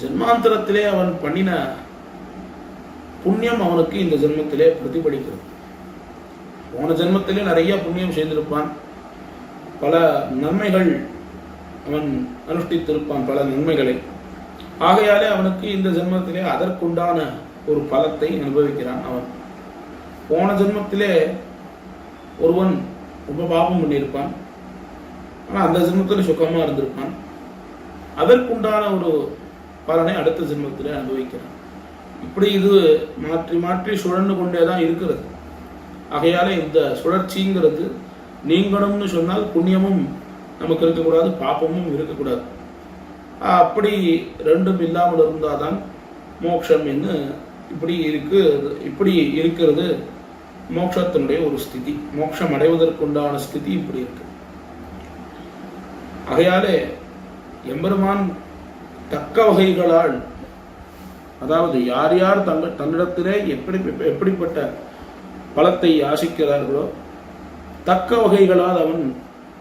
ஜென்மாந்தரத்திலே அவன் பண்ணின புண்ணியம் அவனுக்கு இந்த ஜென்மத்திலே பிரதிபலிக்கிறது. போன ஜென்மத்திலே நிறைய புண்ணியம் செய்திருப்பான், பல நன்மைகள் அவன் அனுஷ்டித்திருப்பான், பல நன்மைகளை. ஆகையாலே அவனுக்கு இந்த ஜென்மத்திலே அதற்குண்டான ஒரு பலத்தை அனுபவிக்கிறான். அவன் போன ஜென்மத்திலே ஒருவன் ரொம்ப பாபம் பண்ணியிருப்பான், ஆனால் அந்த ஜென்மத்தில் சுகமாக இருந்திருப்பான். அதற்குண்டான ஒரு பலனை அடுத்த ஜென்மத்திலே அனுபவிக்கிறான். இப்படி இது மாற்றி மாற்றி சுழன்று கொண்டே தான் இருக்கிறது. ஆகையால இந்த சுழற்சிங்கிறது நீங்கணும்னு சொன்னால் புண்ணியமும் நமக்கு இருக்கக்கூடாது, பாப்பமும் இருக்கக்கூடாது. அப்படி ரெண்டும் இல்லாமல் இருந்தாதான் மோட்சம் என்று இப்படி இருக்கிறது மோட்சத்தினுடைய ஒரு ஸ்திதி. மோட்சம் அடைவதற்குண்டான ஸ்திதி இப்படி இருக்கு. ஆகையாலே எம்பெருமான் தக்க வகைகளால், அதாவது யார் யார் தன்னிடத்திலே எப்படிப்பட்ட பலத்தை ஆசிக்கிறார்களோ தக்க வகைகளால் அவன்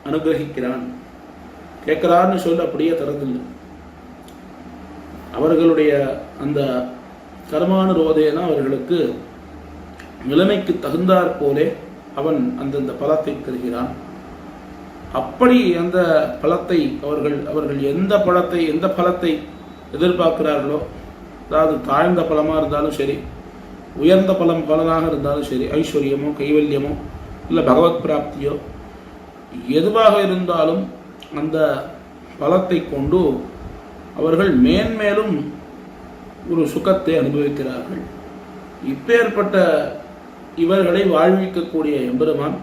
அனுகிரகிக்கிறான். கேட்கிறான்னு சொல்ல அப்படியே தரதில்லை. அவர்களுடைய அந்த கர்மானுரோதேனா அவர்களுக்கு நிலைமைக்கு தகுந்தாற் போலே அவன் அந்தந்த பலத்தை தருகிறான். அப்படி அந்த பலத்தை அவர்கள் எந்த பலத்தை எதிர்பார்க்கிறார்களோ, அதாவது தாழ்ந்த பலமாக இருந்தாலும் சரி, உயர்ந்த பலனாக இருந்தாலும் சரி, ஐஸ்வர்யமோ கைவல்யமோ இல்லை பகவத் பிராப்தியோ எதுவாக இருந்தாலும் அந்த பலத்தை கொண்டு அவர்கள் மேன்மேலும் ஒரு சுகத்தை அனுபவிக்கிறார்கள். இப்பேற்பட்ட இவர்களை வாழ்விக்கக்கூடிய எம்பெருமான்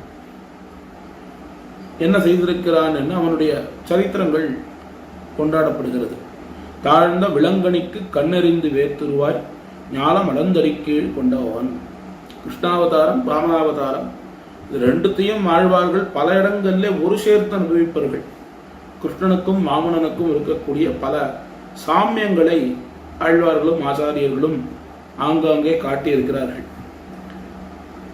என்ன செய்திருக்கிறான் என்று அவனுடைய சரித்திரங்கள் கொண்டாடப்படுகிறது. தாழ்ந்த விலங்கணிக்கு கண்ணெறிந்து வேத்துருவாய் ஞானம் அலந்தரிக்கீழ் கொண்டவன். கிருஷ்ணாவதாரம் ராமாவதாரம் இது ரெண்டுத்தையும் ஆழ்வார்கள் பல இடங்களிலே ஒரு சேர்த்து அனுபவிப்பார்கள். கிருஷ்ணனுக்கும் வாமனனுக்கும் இருக்கக்கூடிய பல சாமியங்களை ஆழ்வார்களும் ஆச்சாரியர்களும் ஆங்காங்கே காட்டியிருக்கிறார்கள்.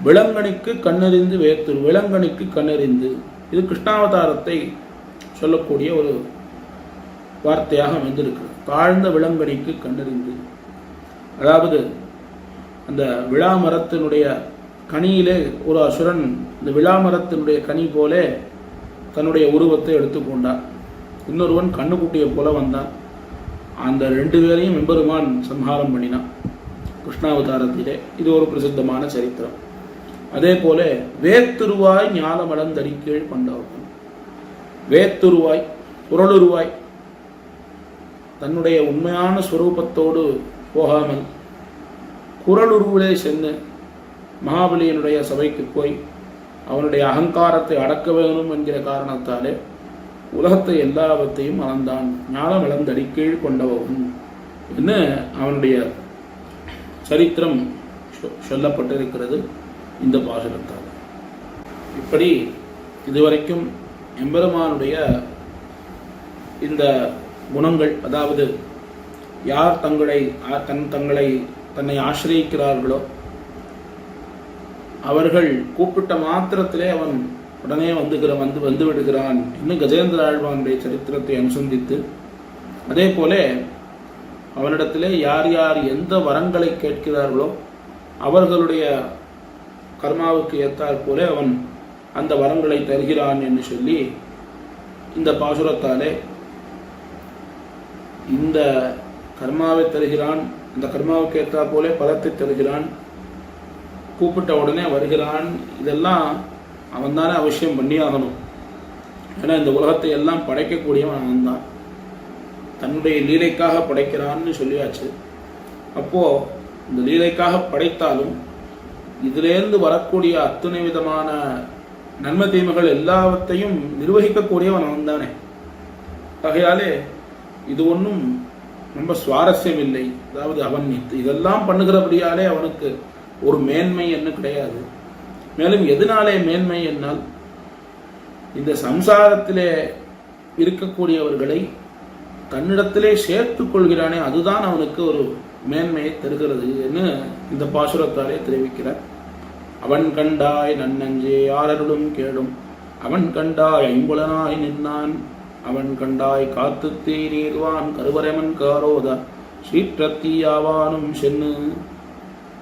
விலங்கணிக்கு கண்ணறிந்து வேத்துரு, விலங்கணிக்கு கண்ணறிந்து, இது கிருஷ்ணாவதாரத்தை சொல்லக்கூடிய ஒரு வார்த்தையாக அமைந்திருக்கிறது. தாழ்ந்த விலங்கணிக்கு கண்ணறிந்து, அதாவது அந்த விழாமரத்தினுடைய கனியிலே ஒரு அசுரன் இந்த விழாமரத்தினுடைய கனி போலே தன்னுடைய உருவத்தை எடுத்துக்கொண்டான். இன்னொருவன் கண்ணுக்குட்டியை போல வந்தான். அந்த ரெண்டு பேரையும் எம்பெருமான் சம்ஹாரம் பண்ணினான் கிருஷ்ணாவதாரத்திலே. இது ஒரு பிரசித்தமான சரித்திரம். அதே போல வேத்துருவாய் ஞானமளந்தடிக்கீழ் கொண்டவன். வேத்துருவாய், குரலுருவாய், தன்னுடைய உண்மையான ஸ்வரூபத்தோடு போகாமல் குரலுருவிலே சென்று மகாபலியினுடைய சபைக்கு போய் அவனுடைய அகங்காரத்தை அடக்க வேணும் என்கிற காரணத்தாலே உலகத்தை எல்லாவற்றையும் அளந்தான். ஞானம் இழந்தடிக்கீழ் கொண்டவன் என்று அவனுடைய சரித்திரம் சொல்லப்பட்டிருக்கிறது இந்த பாசுரத்தால். இப்படி இதுவரைக்கும் எம்பெருமானுடைய இந்த குணங்கள், அதாவது யார் தன்னை ஆசிரியிக்கிறார்களோ அவர்கள் கூப்பிட்ட மாத்திரத்திலே அவன் உடனே வந்து விடுகிறான் இன்னும் கஜேந்திர ஆழ்வானுடைய சரித்திரத்தை அனுசந்தித்து, அதே போல அவனிடத்திலே யார் யார் எந்த வரங்களை கேட்கிறார்களோ அவர்களுடைய கர்மாவுக்கு ஏற்றாற் போல அவன் அந்த வரங்களை தருகிறான் என்று சொல்லி இந்த பாசுரத்தாலே இந்த கர்மாவை தருகிறான், இந்த கர்மாவுக்கு ஏற்றாற் போல பலத்தை தருகிறான், கூப்பிட்ட உடனே வருகிறான், இதெல்லாம் அவன் தானே அவசியம் பண்ணியாகணும். ஏன்னா இந்த உலகத்தை எல்லாம் படைக்கக்கூடியவன் அவன் தான். தன்னுடைய லீலைக்காக படைக்கிறான்னு சொல்லியாச்சு. அப்போ இந்த லீலைக்காக படைத்தாலும் இதிலேருந்து வரக்கூடிய அத்தனை விதமான நன்மை தீமைகள் எல்லாவற்றையும் நிர்வகிக்கக்கூடியவன் அவன் தானே. ஆகையாலே இது ஒன்றும் ரொம்ப சுவாரஸ்யம் இல்லை. அதாவது அவன் இதெல்லாம் பண்ணுகிறபடியாலே அவனுக்கு ஒரு மேன்மை என்ன கிடையாது. மேலும் எதனாலே மேன்மை என்னால் இந்த சம்சாரத்திலே இருக்கக்கூடியவர்களை தன்னிடத்திலே சேர்த்துக் கொள்கிறானே, அதுதான் அவனுக்கு ஒரு மேன்மையை தருகிறது என்று இந்த பாசுரத்தாலே தெரிவிக்கிறார். அவன் கண்டாய் நன்னஞ்சே யாரருளும் கேடும், அவன் கண்டாய் ஐம்புலனாய் நின்னான், அவன் கண்டாய் காத்து தீ நீர்வான் கருவரைமன் காரோத சீற்றத்தீயாவானும் சென்னு.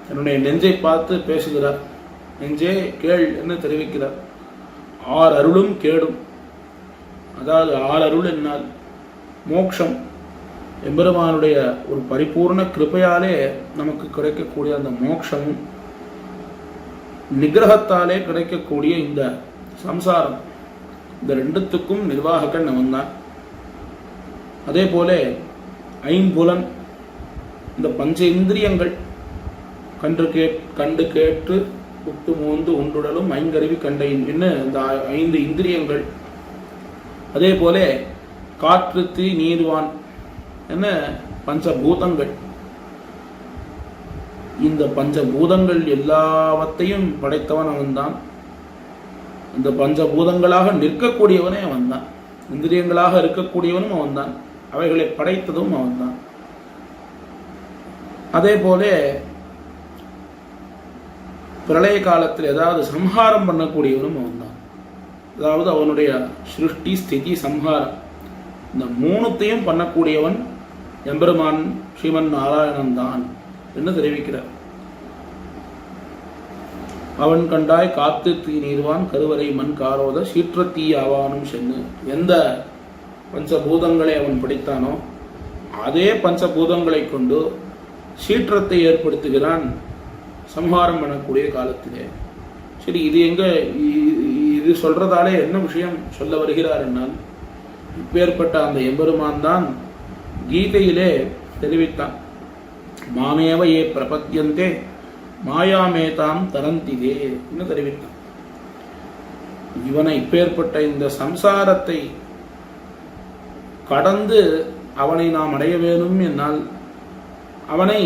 தன்னுடைய நெஞ்சை பார்த்து பேசுகிறார். நெஞ்சே கேள் என்று தெரிவிக்கிறார். ஆர் அருளும் கேடும், அதாவது ஆர் அருள் என்னால் மோட்சம், எம்பெருமானுடைய ஒரு பரிபூர்ண கிருபையாலே நமக்கு கிடைக்கக்கூடிய அந்த மோட்சமும் நிகிரகத்தாலே கிடைக்கக்கூடிய இந்த சம்சாரம், இந்த ரெண்டுத்துக்கும் நிர்வாகக்கன் அவன்தான். அதே போல ஐம்புலன், இந்த பஞ்ச இந்திரியங்கள், கண்டு கேட்டு உட்டு மோந்து உண்டுடலும் ஐங்கருவி கண்டையின் என்ன இந்த 5 இந்திரியங்கள். அதே போல காற்று தீ நீர்வான் என்ன பஞ்சபூதங்கள். இந்த பஞ்சபூதங்கள் எல்லாவற்றையும் படைத்தவன் அவன்தான். இந்த பஞ்சபூதங்களாக நிற்கக்கூடியவனே அவன்தான். இந்திரியங்களாக இருக்கக்கூடியவனும் அவன்தான். அவைகளை படைத்ததும் அவன்தான். அதே போல பிரளய காலத்தில் ஏதாவது சம்ஹாரம் பண்ணக்கூடியவனும் அவன்தான். அதாவது அவனுடைய சிருஷ்டி ஸ்திதி சம்ஹாரம் இந்த 3த்தையும் பண்ணக்கூடியவன் எம்பெருமான் ஸ்ரீமன் நாராயணன் தான் என்று தெரிவிக்கிறார். அவன் கண்டாய் காத்து தீ நீர்வான் கருவறை மண் காரோத சீற்றத்தீ ஆவானும் சென்னு. எந்த பஞ்சபூதங்களை அவன் படித்தானோ அதே பஞ்சபூதங்களை கொண்டு சீற்றத்தை ஏற்படுத்துகிறான் சம்ஹாரம் பண்ணக்கூடிய காலத்திலே. சரி, இது சொல்றதாலே என்ன விஷயம் சொல்ல வருகிறார் என்னால், இப்பேற்பட்ட அந்த எம்பெருமான் தான் கீதையிலே தெரிவித்தான். மாமேவ ஏ பிரபத்யந்தே மாயாமேதாம் தரந்திதே என்று தெரிவித்தான். இவனை இப்பேற்பட்ட இந்த சம்சாரத்தை கடந்து அவனை நாம் அடைய வேணும் என்னால் அவனை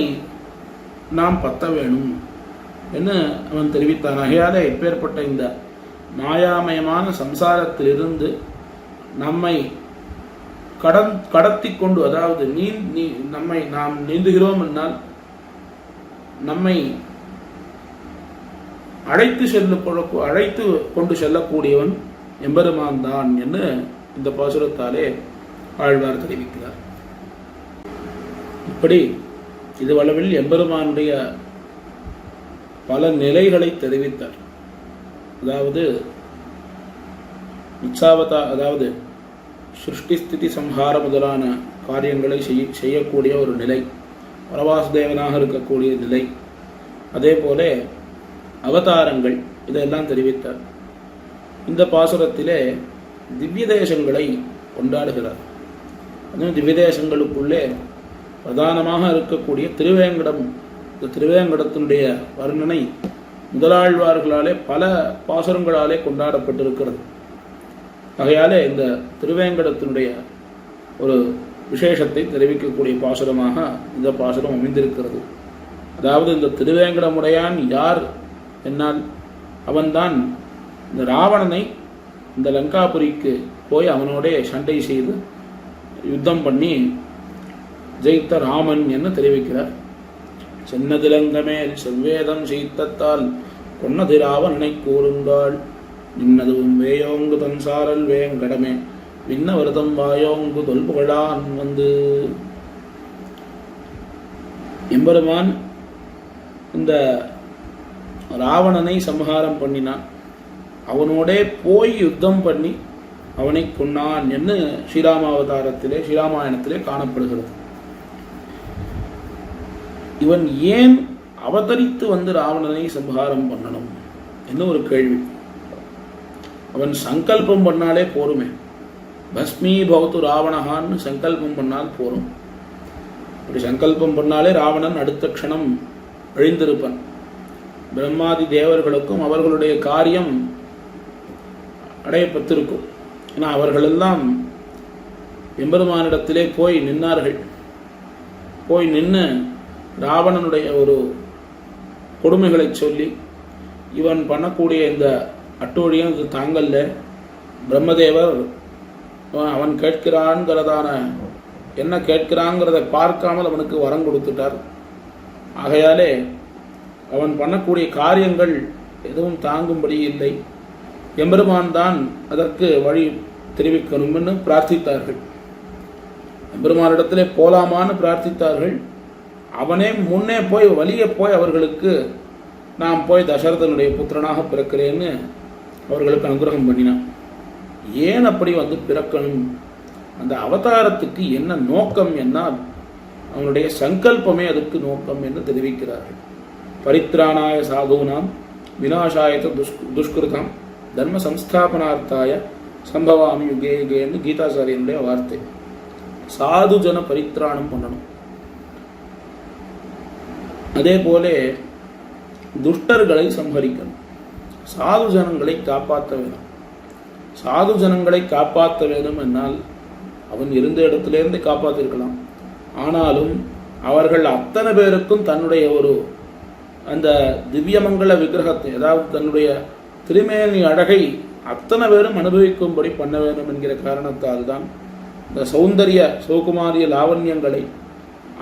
நாம் பத்த வேணும் என்று அவன் தெரிவித்தான். ஆகையாலே இப்பேற்பட்ட இந்த மாயாமயமான சம்சாரத்திலிருந்து நம்மை கடத்தி கொண்டு, அதாவது நம்மை நாம் நீந்துகிறோம் என்னால் நம்மை அழைத்து கொண்டு செல்லக்கூடியவன் எம்பெருமான் தான் என்று இந்த பாசுரத்தாலே ஆழ்வார் தெரிவிக்கிறார். இப்படி இதுவளவில் எம்பெருமானுடைய பல நிலைகளை தெரிவித்தார். அதாவது அதாவது சிருஷ்டி ஸ்திதி சம்ஹார முதலான காரியங்களை செய்யக்கூடிய ஒரு நிலை, பரவாசுதேவனாக இருக்கக்கூடிய நிலை, அதே போல அவதாரங்கள், இதெல்லாம் தெரிவித்தார். இந்த பாசுரத்திலே திவ்ய தேசங்களை கொண்டாடுகிறார். அதுவும் திவ்ய தேசங்களுக்குள்ளே பிரதானமாக இருக்கக்கூடிய திருவேங்கடம். இந்த திருவேங்கடத்தினுடைய வர்ணனை முதலாழ்வார்களாலே பல பாசுரங்களாலே கொண்டாடப்பட்டிருக்கிறது. ஆகையாலே இந்த திருவேங்கடத்தினுடைய ஒரு விசேஷத்தை தெரிவிக்கக்கூடிய பாசுரமாக இந்த பாசுரம் அமைந்திருக்கிறது. அதாவது இந்த திருவேங்கடமுடையான் யார் என்னால் அவன்தான் இந்த ராவணனை இந்த லங்காபுரிக்கு போய் அவனோட சண்டை செய்து யுத்தம் பண்ணி ஜெயித்த ராமன் என்று தெரிவிக்கிறார். சென்னதிலங்கமேல் செவ்வேதம் செய்தத்தால் பொன்னதி ராவணனை கூறுங்காள் நின்னதுவும் வேயோங்கு தன்சாரல் வேங்கடமே விண்ண வருதம் வாயோங்கு தொல்புகழான் வந்து. எம்பெருமான் இந்த ராவணனை சம்ஹாரம் பண்ணினான். அவனோடே போய் யுத்தம் பண்ணி அவனை கொன்னான் என்று ஸ்ரீராமாவதாரத்திலே ஸ்ரீராமாயணத்திலே காணப்படுகிறது. இவன் ஏன் அவதரித்து வந்து ராவணனை சம்ஹாரம் பண்ணணும் என்ன ஒரு கேள்வி. அவன் சங்கல்பம் பண்ணாலே போருமே. பஸ்மீ பவத்து ராவணஹான்னு சங்கல்பம் பண்ணால் போரும். அப்படி சங்கல்பம் பண்ணாலே ராவணன் அடுத்த க்ஷணம் அழிந்திருப்பான். பிரம்மாதி தேவர்களுக்கும் அவர்களுடைய காரியம் அடையப்பட்டிருக்கும். ஏன்னா அவர்களெல்லாம் எம்பெருமானிடத்திலே போய் நின்னார்கள். போய் நின்று ராவணனுடைய ஒரு கொடுமைகளை சொல்லி இவன் பண்ணக்கூடிய இந்த அட்டூழியம் இது தாங்கல்ல, பிரம்மதேவர் அவன் கேட்கிறான்கிறதான என்ன கேட்கிறாங்கிறத பார்க்காமல் அவனுக்கு வரம் கொடுத்துட்டார். ஆகையாலே அவன் பண்ணக்கூடிய காரியங்கள் எதுவும் தாங்கும்படி இல்லை, எம்பெருமான் தான் அதற்கு வழி தெரிவிக்கணும்னு பிரார்த்தித்தார்கள். எம்பெருமானிடத்திலே போலாமான்னு பிரார்த்தித்தார்கள். அவனே முன்னே போய் வலிய போய் அவர்களுக்கு நான் போய் தசரதனுடைய புத்திரனாக பிறக்கிறேன்னு அவர்களுக்கு அனுகிரகம் பண்ணினான். ஏன் அப்படி பிறக்கணும், அந்த அவதாரத்துக்கு என்ன நோக்கம் என்ன, அவனுடைய சங்கல்பமே அதுக்கு நோக்கம் என்று தெரிவிக்கிறார்கள். பரித்ராணாய சாதுனாம் விநாசாயத துஷ்கிருதம் தர்ம சம்ஸ்தாபனார்த்தாய சம்பவாமி யுகே யுகேன்னு கீதாச்சாரியனுடைய வார்த்தை. சாது ஜன பரித்ராணம் பண்ணணும். அதே போல துஷ்டர்களை சம்ஹரிக்கணும். சாது ஜனங்களை காப்பாற்ற வேணும். சாது ஜனங்களை காப்பாற்ற வேணும் என்னால் அவன் இருந்த இடத்திலிருந்து காப்பாற்றிருக்கலாம். ஆனாலும் அவர்கள் அத்தனை பேருக்கும் தன்னுடைய ஒரு அந்த திவ்யமங்கல விக்கிரகத்தை, அதாவது தன்னுடைய திருமேனி அழகை அத்தனை பேரும் அனுபவிக்கும்படி பண்ண வேண்டும் என்கிற காரணத்தால் தான் இந்த சௌந்தரிய சௌகுமாரிய லாவண்யங்களை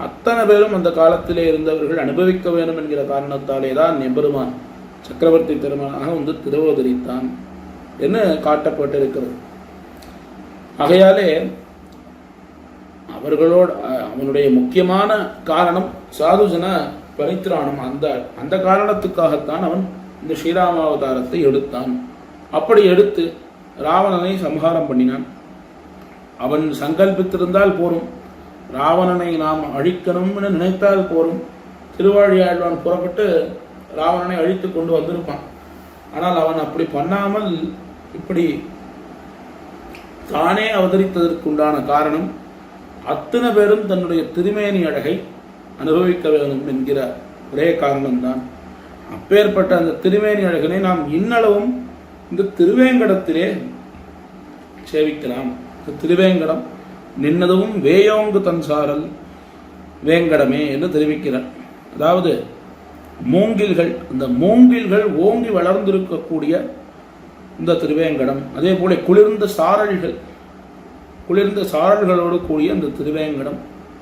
அத்தனை பேரும் அந்த காலத்திலே இருந்தவர்கள் அனுபவிக்க வேண்டும் என்கிற காரணத்தாலே தான் எம்பெருமான் சக்கரவர்த்தி திருமணமாக திருவதரித்தான் என்று காட்டப்பட்டிருக்கிறது. ஆகையாலே அவர்களோடு அவனுடைய முக்கியமான காரணம் சாதுஜன பரித்ராணம். அந்த காரணத்துக்காகத்தான் அவன் இந்த ஸ்ரீராமாவதாரத்தை எடுத்தான். அப்படி எடுத்து ராவணனை சம்ஹாரம் பண்ணினான். அவன் சங்கல்பித்திருந்தால் போரும், ராவணனை நாம் அழிக்கணும்னு நினைத்தால் போரும், திருவாழியாழ்வான் புறப்பட்டு ராவணனை அழித்து கொண்டு வந்திருப்பான். ஆனால் அவன் அப்படி பண்ணாமல் இப்படி தானே அவதரித்ததற்குண்டான காரணம் அத்தனை பேரும் தன்னுடைய திருமேனி அழகை அனுபவிக்க வேண்டும் என்கிற ஒரே காரணம்தான். அப்பேற்பட்ட அந்த திருமேனி அழகனை நாம் இன்னளவும் இந்த திருவேங்கடத்திலே சேவிக்கலாம். திருவேங்கடம் நின்னதும் வேயோங்கு தன்சாரல் வேங்கடமே என்று தெரிவிக்கிறார். அதாவது மூங்கில்கள், இந்த மூங்கில்கள் ஓங்கி வளர்ந்திருக்கக்கூடிய இந்த திருவேங்கடம், அதே போல குளிர்ந்த சாரல்களோடு கூடிய இந்த திருவேங்கடம்.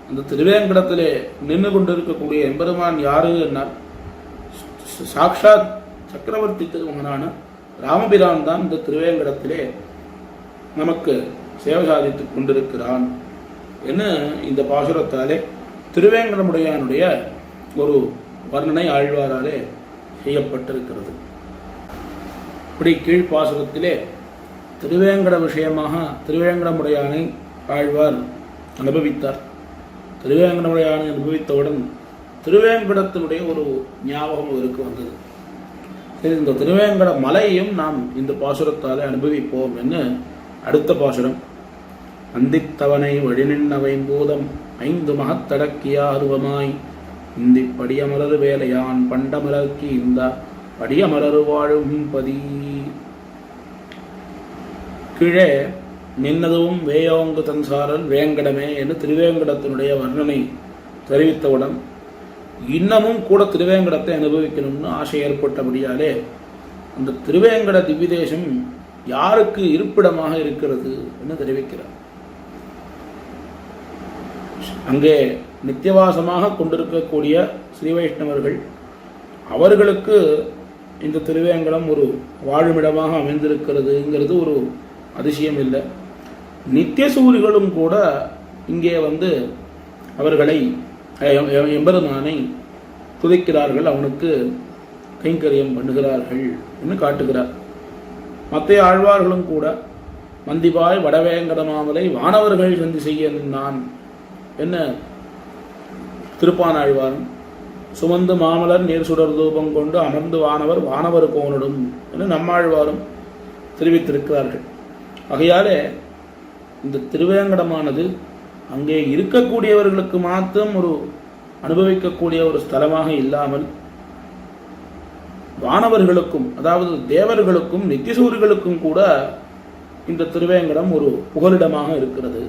அந்த திருவேங்கடத்திலே நின்று கொண்டிருக்கக்கூடிய எம்பெருமான் யாரு என்னால் சாக்ஷாத் சக்கரவர்த்தி திருமகனான ராமபிரான் தான் இந்த திருவேங்கடத்திலே நமக்கு சேவை சாதித்துக் கொண்டிருக்கிறான் என்று இந்த பாசுரத்தாலே திருவேங்கடமுடையானுடைய ஒரு வர்ணனை ஆழ்வாராலே செய்யப்பட்டிருக்கிறது. இப்படி கீழ்ப்பாசுரத்திலே திருவேங்கட விஷயமாக திருவேங்கடமுடையானை ஆழ்வார் அனுபவித்தார். திருவேங்கடமுடையானை அனுபவித்தவுடன் திருவேங்கடத்தினுடைய ஒரு ஞாபகம் அவருக்கு வந்தது. சரி, இந்த திருவேங்கட மலையையும் நாம் இந்த பாசுரத்தாலே அனுபவிப்போம் என்று அடுத்த பாசுரம். அந்தித்தவனை வழிநின்னவைம்பூதம் 5 மகத்தடக்கிய அருவமாய் இந்தி படியமலரு வேலையான் பண்டமலர்க்கு இந்த படியமலரு வாழும் பதி. கீழே நின்னதும் வேயோங்கு தன்சாரல் வேங்கடமே என்று திருவேங்கடத்தினுடைய வர்ணனை தெரிவித்தவுடன் இன்னமும் கூட திருவேங்கடத்தை அனுபவிக்கணும்னு ஆசை ஏற்பட்டபடியாலே அந்த திருவேங்கட திவ்யதேசம் யாருக்கு இருப்பிடமாக இருக்கிறது என்று தெரிவிக்கிறார். அங்கே நித்தியவாசமாக கொண்டிருக்கக்கூடிய ஸ்ரீ வைஷ்ணவர்கள், அவர்களுக்கு இந்த திருவேங்கடம் ஒரு வாழுமிடமாக அமைந்திருக்கிறதுங்கிறது ஒரு அதிசயம் இல்லை. நித்தியசூரிகளும் கூட இங்கே அவர்களை எம்பெருமானை துதிக்கிறார்கள், அவனுக்கு கைங்கரியம் பண்ணுகிறார்கள் என்று காட்டுகிறார். மற்ற ஆழ்வார்களும் கூட மந்திபாய் வடவேங்கடமாமலை வானவர்கள் சந்தி செய்ய நான் என்ன திருப்பானாழ்வாரும் சுமந்து மாமலர் நீர் சுடர் தூபம் கொண்டு அமர்ந்து வானவர் கோனிடும் என்று நம்மாழ்வாரும் தெரிவித்திருக்கிறார்கள். ஆகையாலே இந்த திருவேங்கடமானது அங்கே இருக்கக்கூடியவர்களுக்கு மாத்திரம் ஒரு அனுபவிக்கக்கூடிய ஒரு ஸ்தலமாக இல்லாமல் வானவர்களுக்கும், அதாவது தேவர்களுக்கும் நித்தியசூரிகளுக்கும் கூட இந்த திருவேங்கடம் ஒரு புகலிடமாக இருக்கிறது.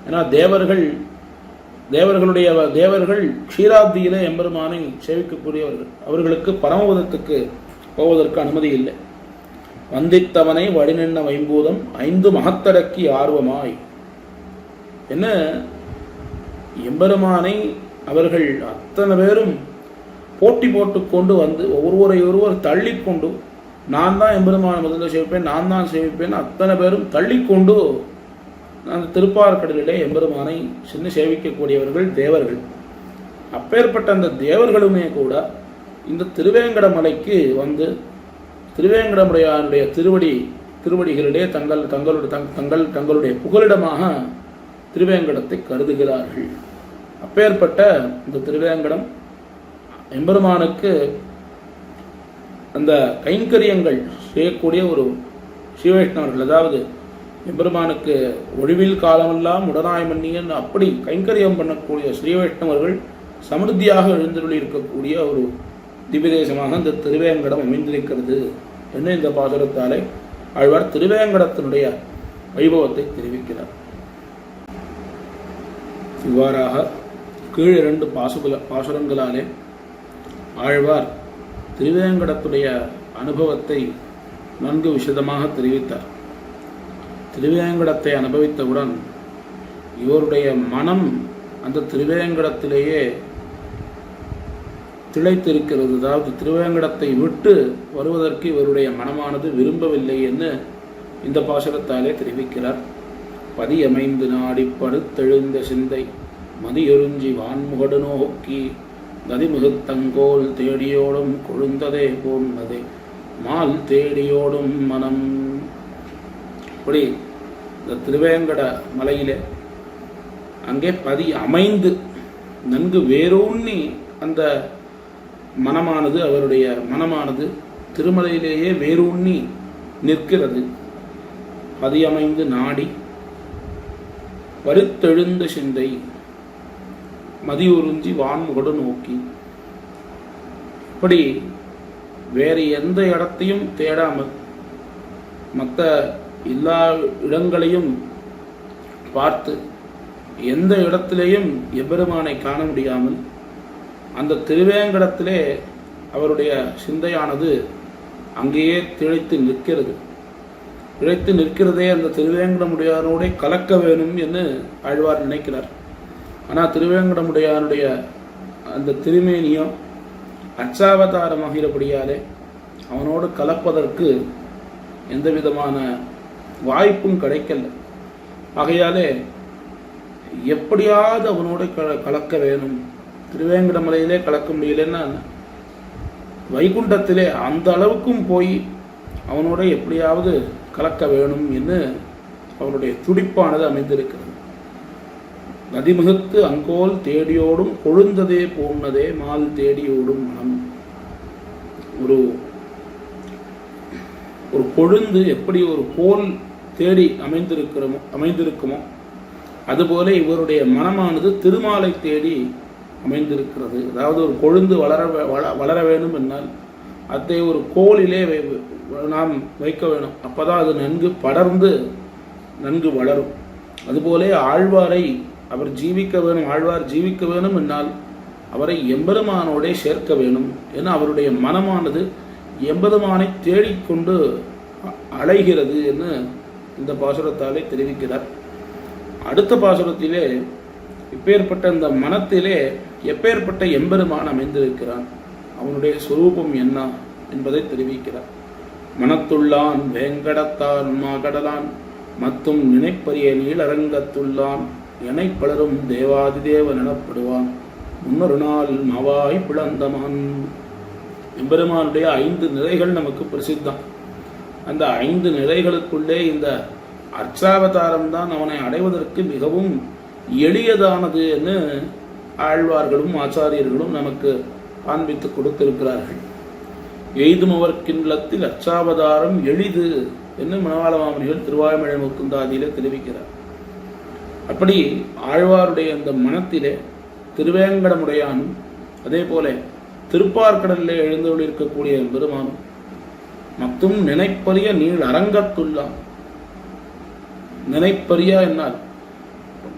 ஏன்னா தேவர்கள் தேவர்கள் க்ஷீராப்தியிலே எம்பெருமானை சேவிக்கக்கூடியவர்கள். அவர்களுக்கு பரமபதத்துக்கு போவதற்கு அனுமதி இல்லை. வந்தித்தவனை வடிநின்ன வைம்பூதம் 5 மகத்தடக்கி ஆர்வமாய் என்ன எம்பெருமானை அவர்கள் அத்தனை பேரும் போட்டி போட்டுக்கொண்டு வந்து ஒருவர் தள்ளிக்கொண்டு நான் தான் எம்பெருமானை முதல்ல சேவிப்பேன், நான் தான் சேவிப்பேன், அத்தனை பேரும் தள்ளிக்கொண்டு அந்த திருப்பார்கடலிலே எம்பெருமானை சின்ன சேவிக்கக்கூடியவர்கள் தேவர்கள். அப்பேற்பட்ட அந்த தேவர்களுமே கூட இந்த திருவேங்கட மலைக்கு வந்து திருவேங்கடமுடையானுடைய திருவடிகளிலே தங்களுடைய புகலிடமாக திருவேங்கடத்தை கருதுகிறார்கள். அப்பேற்பட்ட இந்த திருவேங்கடம் எம்பெருமானுக்கு அந்த கைங்கரியங்கள் செய்யக்கூடிய ஒரு ஸ்ரீவைஷ்ணவர்கள், அதாவது எம்பெருமானுக்கு ஒழிவில் காலமெல்லாம் உடனாய் மன்னியன் அப்படி கைங்கரியம் பண்ணக்கூடிய ஸ்ரீவைஷ்ணவர்கள் சமிருத்தியாக எழுந்தருளி இருக்கக்கூடிய ஒரு திவ்யதேசமாக இந்த திருவேங்கடம் அமைந்திருக்கிறது என்று இந்த பாசுரத்தாலே ஆழ்வார் திருவேங்கடத்தினுடைய வைபவத்தை தெரிவிக்கிறார். இவ்வாறாக கீழ் 2 பாசுரங்களாலே ஆழ்வார் திருவேங்கடத்துடைய அனுபவத்தை நன்கு விசதமாக தெரிவித்தார். திருவேங்கடத்தை அனுபவித்தவுடன் இவருடைய மனம் அந்த திருவேங்கடத்திலேயே திளைத்திருக்கிறது. அதாவது திருவேங்கடத்தை விட்டு வருவதற்கு இவருடைய மனமானது விரும்பவில்லை என்று இந்த பாசுரத்தாலே தெரிவிக்கிறார். பதியமைந்து நாடி படுத்தெழுந்த சிந்தை மதியொருஞ்சி வான்முகடு நோக்கி நதிமுகத்தங்கோல் தேடியோடும் கொழுந்ததே போன்னதே மால் தேடியோடும் மனம். இப்படி இந்த திருவேங்கட மலையிலே அங்கே அமைந்து நன்கு வேரூன்னி அந்த மனமானது அவருடைய மனமானது திருமலையிலேயே வேரூன்னி நிற்கிறது. பதியமைந்து நாடி வருத்தெழுந்த சிந்தை மதியுறிஞ்சி வான்முகடு நோக்கி, இப்படி வேறு எந்த இடத்தையும் தேடாமல் மற்ற எல்லா இடங்களையும் பார்த்து எந்த இடத்திலேயும் எம்பெருமானை காண முடியாமல் அந்த திருவேங்கடத்திலே அவருடைய சிந்தையானது அங்கேயே திளைத்து நிற்கிறது. திளைத்து நிற்கிறதே அந்த திருவேங்கடமுடையானோட கலக்க வேணும் என்று ஆழ்வார் நினைக்கிறார். ஆனால் திருவேங்கடமுடையானுடைய அந்த திருமேனியம் அச்சாவதாரமாகிறபடியாலே அவனோடு கலப்பதற்கு எந்த விதமான வாய்ப்பும் கிடைக்கல. ஆகையாலே எப்படியாவது அவனோடு கலக்க வேணும். திருவேங்கடமலையிலே கலக்க முடியலன்னா வைகுண்டத்திலே அந்த அளவுக்கும் போய் அவனோட எப்படியாவது கலக்க வேணும் என்று அவனுடைய துடிப்பானது அமைந்திருக்கிறது. நதிமுகத்து அங்கோல் தேடியோடும் கொழுந்ததே போன்னதே மால் தேடியோடும் மனம். ஒரு கொழுந்து எப்படி ஒரு கோல் தேடி அமைந்திருக்குமோ அதுபோல இவருடைய மனமானது திருமாலை தேடி அமைந்திருக்கிறது. அதாவது ஒரு கொழுந்து வளர வேணும் என்னால் அதை ஒரு கோலிலே நாம் வைக்க வேணும். அப்பதான் அது நன்கு படர்ந்து நன்கு வளரும். அதுபோல ஆழ்வாரை அவர் ஜீவிக்க வேணும், ஆழ்வார் ஜீவிக்க வேணும் என்னால் அவரை எம்பெருமானோட சேர்க்க வேணும் என அவருடைய மனமானது எம்பெருமானை தேடிக்கொண்டு அலைகிறது என்று இந்த பாசுரத்தாலே தெரிவிக்கிறார். அடுத்த பாசுரத்திலே இப்பேற்பட்ட இந்த மனத்திலே எப்பேற்பட்ட எம்பெருமான் அமைந்திருக்கிறான், அவனுடைய சொரூபம் என்ன என்பதை தெரிவிக்கிறார். மனத்துள்ளான் வேங்கடத்தான் மாகடலான் மத்தும் நினைப்பரிய நீளரங்கத்துள்ளான் எனை பலரும் தேவாதிதேவன் எனப்படுவான் முன்னொரு நாள் மாவாய் பிளந்தமான். எம்பெருமானுடைய 5 நிலைகள் நமக்கு பிரசித்தம். அந்த 5 நிலைகளுக்குள்ளே இந்த அர்ச்சாவதாரம் தான் அவனை அடைவதற்கு மிகவும் எளியதானது என்று ஆழ்வார்களும் ஆச்சாரியர்களும் நமக்கு காண்பித்து கொடுத்திருக்கிறார்கள். எய்துமவர்க்கின்றத்தில் அர்ச்சாவதாரம் எளிது என்று மணவாள மாமனிகள் திருவாய்மொழி முக்குந்தாதியிலே தெரிவிக்கிறார். அப்படி ஆழ்வாருடைய அந்த மனத்திலே திருவேங்கடமுடையானும் அதே போல திருப்பார்கடலிலே எழுந்தருளிருக்கக்கூடிய பெருமானும் மற்றும் நினைப்பரிய நீள் அரங்கத்துள்ளான். நினைப்பரியா என்னால்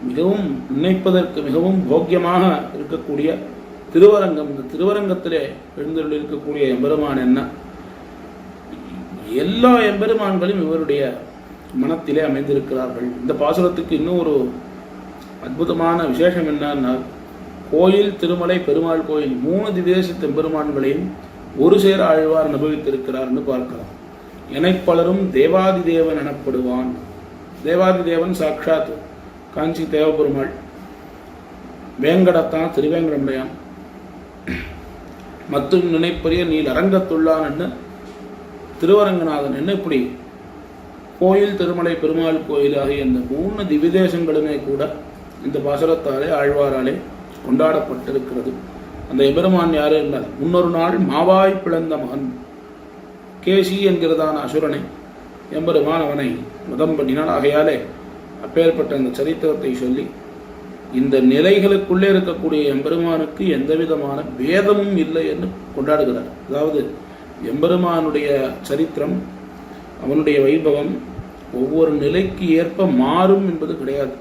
மிகவும் நினைப்பதற்கு மிகவும் போக்கியமாக இருக்கக்கூடிய திருவரங்கம். இந்த திருவரங்கத்திலே எழுந்தருள் இருக்கக்கூடிய எம்பெருமான் என்ன, எல்லா எம்பெருமான்களும் இவருடைய மனத்திலே அமைந்திருக்கிறார்கள். இந்த பாசுரத்துக்கு இன்னும் ஒரு அற்புதமான விசேஷம் என்னன்னா, கோயில், திருமலை, பெருமாள் கோயில் 3 திவ்யதேச எம்பெருமான்களையும் ஒரு சேர ஆழ்வார் அனுபவித்திருக்கிறார்னு பார்க்கலாம். எனைப்பலரும் தேவாதி தேவன் எனப்படுவான். தேவாதி தேவன் சாட்சாத் காஞ்சி தேவபெருமாள், வேங்கடத்தான் திருவேங்கடமுடையான், மற்றும் நினைப்பரிய நீல் அரங்கத்துள்ளான் என்ன திருவரங்கநாதன் என்ன, இப்படி கோயில், திருமலை, பெருமாள் கோயில் ஆகிய இந்த 3 திவ்யதேசங்களுமே கூட இந்த பாசுரத்தாலே ஆழ்வாராலே கொண்டாடப்பட்டிருக்கிறது. அந்த எபெருமான் யாரு என்றால், முன்னொரு நாள் மாவாய் பிளந்த மகன் கேசி என்கிறதான அசுரனை எம்பெருமான் அவனை மதம் பண்ணினான். ஆகையாலே அப்பேற்பட்ட அந்த சரித்திரத்தை சொல்லி இந்த நிலைகளுக்குள்ளே இருக்கக்கூடிய எம்பெருமானுக்கு எந்த விதமான பேதமும் இல்லை என்று கொண்டாடுகிறார். அதாவது எம்பெருமானுடைய சரித்திரம், அவனுடைய வைபவம் ஒவ்வொரு நிலைக்கு ஏற்ப மாறும் என்பது கிடையாது.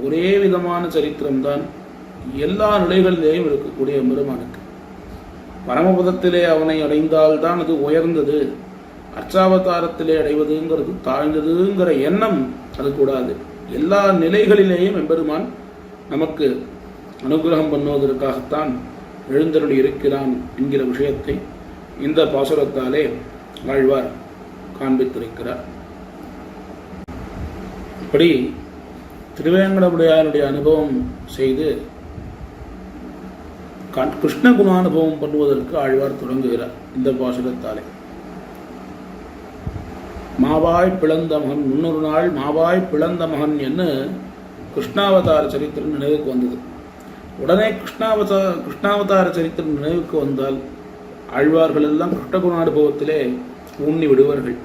ஒரே விதமான சரித்திரம்தான் எல்லா நிலைகளிலேயும் இருக்கக்கூடிய எம்பெருமானுக்கு. பரமபதத்திலே அவனை அடைந்தால்தான் அது உயர்ந்தது, அர்ச்சாவதாரத்திலே அடைவதுங்கிறது தாழ்ந்ததுங்கிற எண்ணம் அது கூடாது. எல்லா நிலைகளிலேயும் எம்பெருமான் நமக்கு அனுகிரகம் பண்ணுவதற்காகத்தான் எழுந்தருளி இருக்கிறான் என்கிற விஷயத்தை இந்த பாசுரத்தாலே ஆழ்வார் காண்பித்திருக்கிறார். இப்படி திருவேங்கடமுடையானுடைய அனுபவம் செய்து கிருஷ்ண குணானுபவம் பண்ணுவதற்கு ஆழ்வார் தொடங்குகிறார் இந்த பாசுரத்தாலே. மாவாய் பிளந்த மகன், முன்னொரு நாள் மாவாய் பிளந்த மகன் என்று கிருஷ்ணாவதார சரித்திரம் நினைவுக்கு வந்தது. உடனே கிருஷ்ணாவதார சரித்திரம் நினைவுக்கு வந்தால் ஆழ்வார்கள் எல்லாம் கிருஷ்ணகுணானுபவத்திலே ஊன்னி விடுவார்கள்.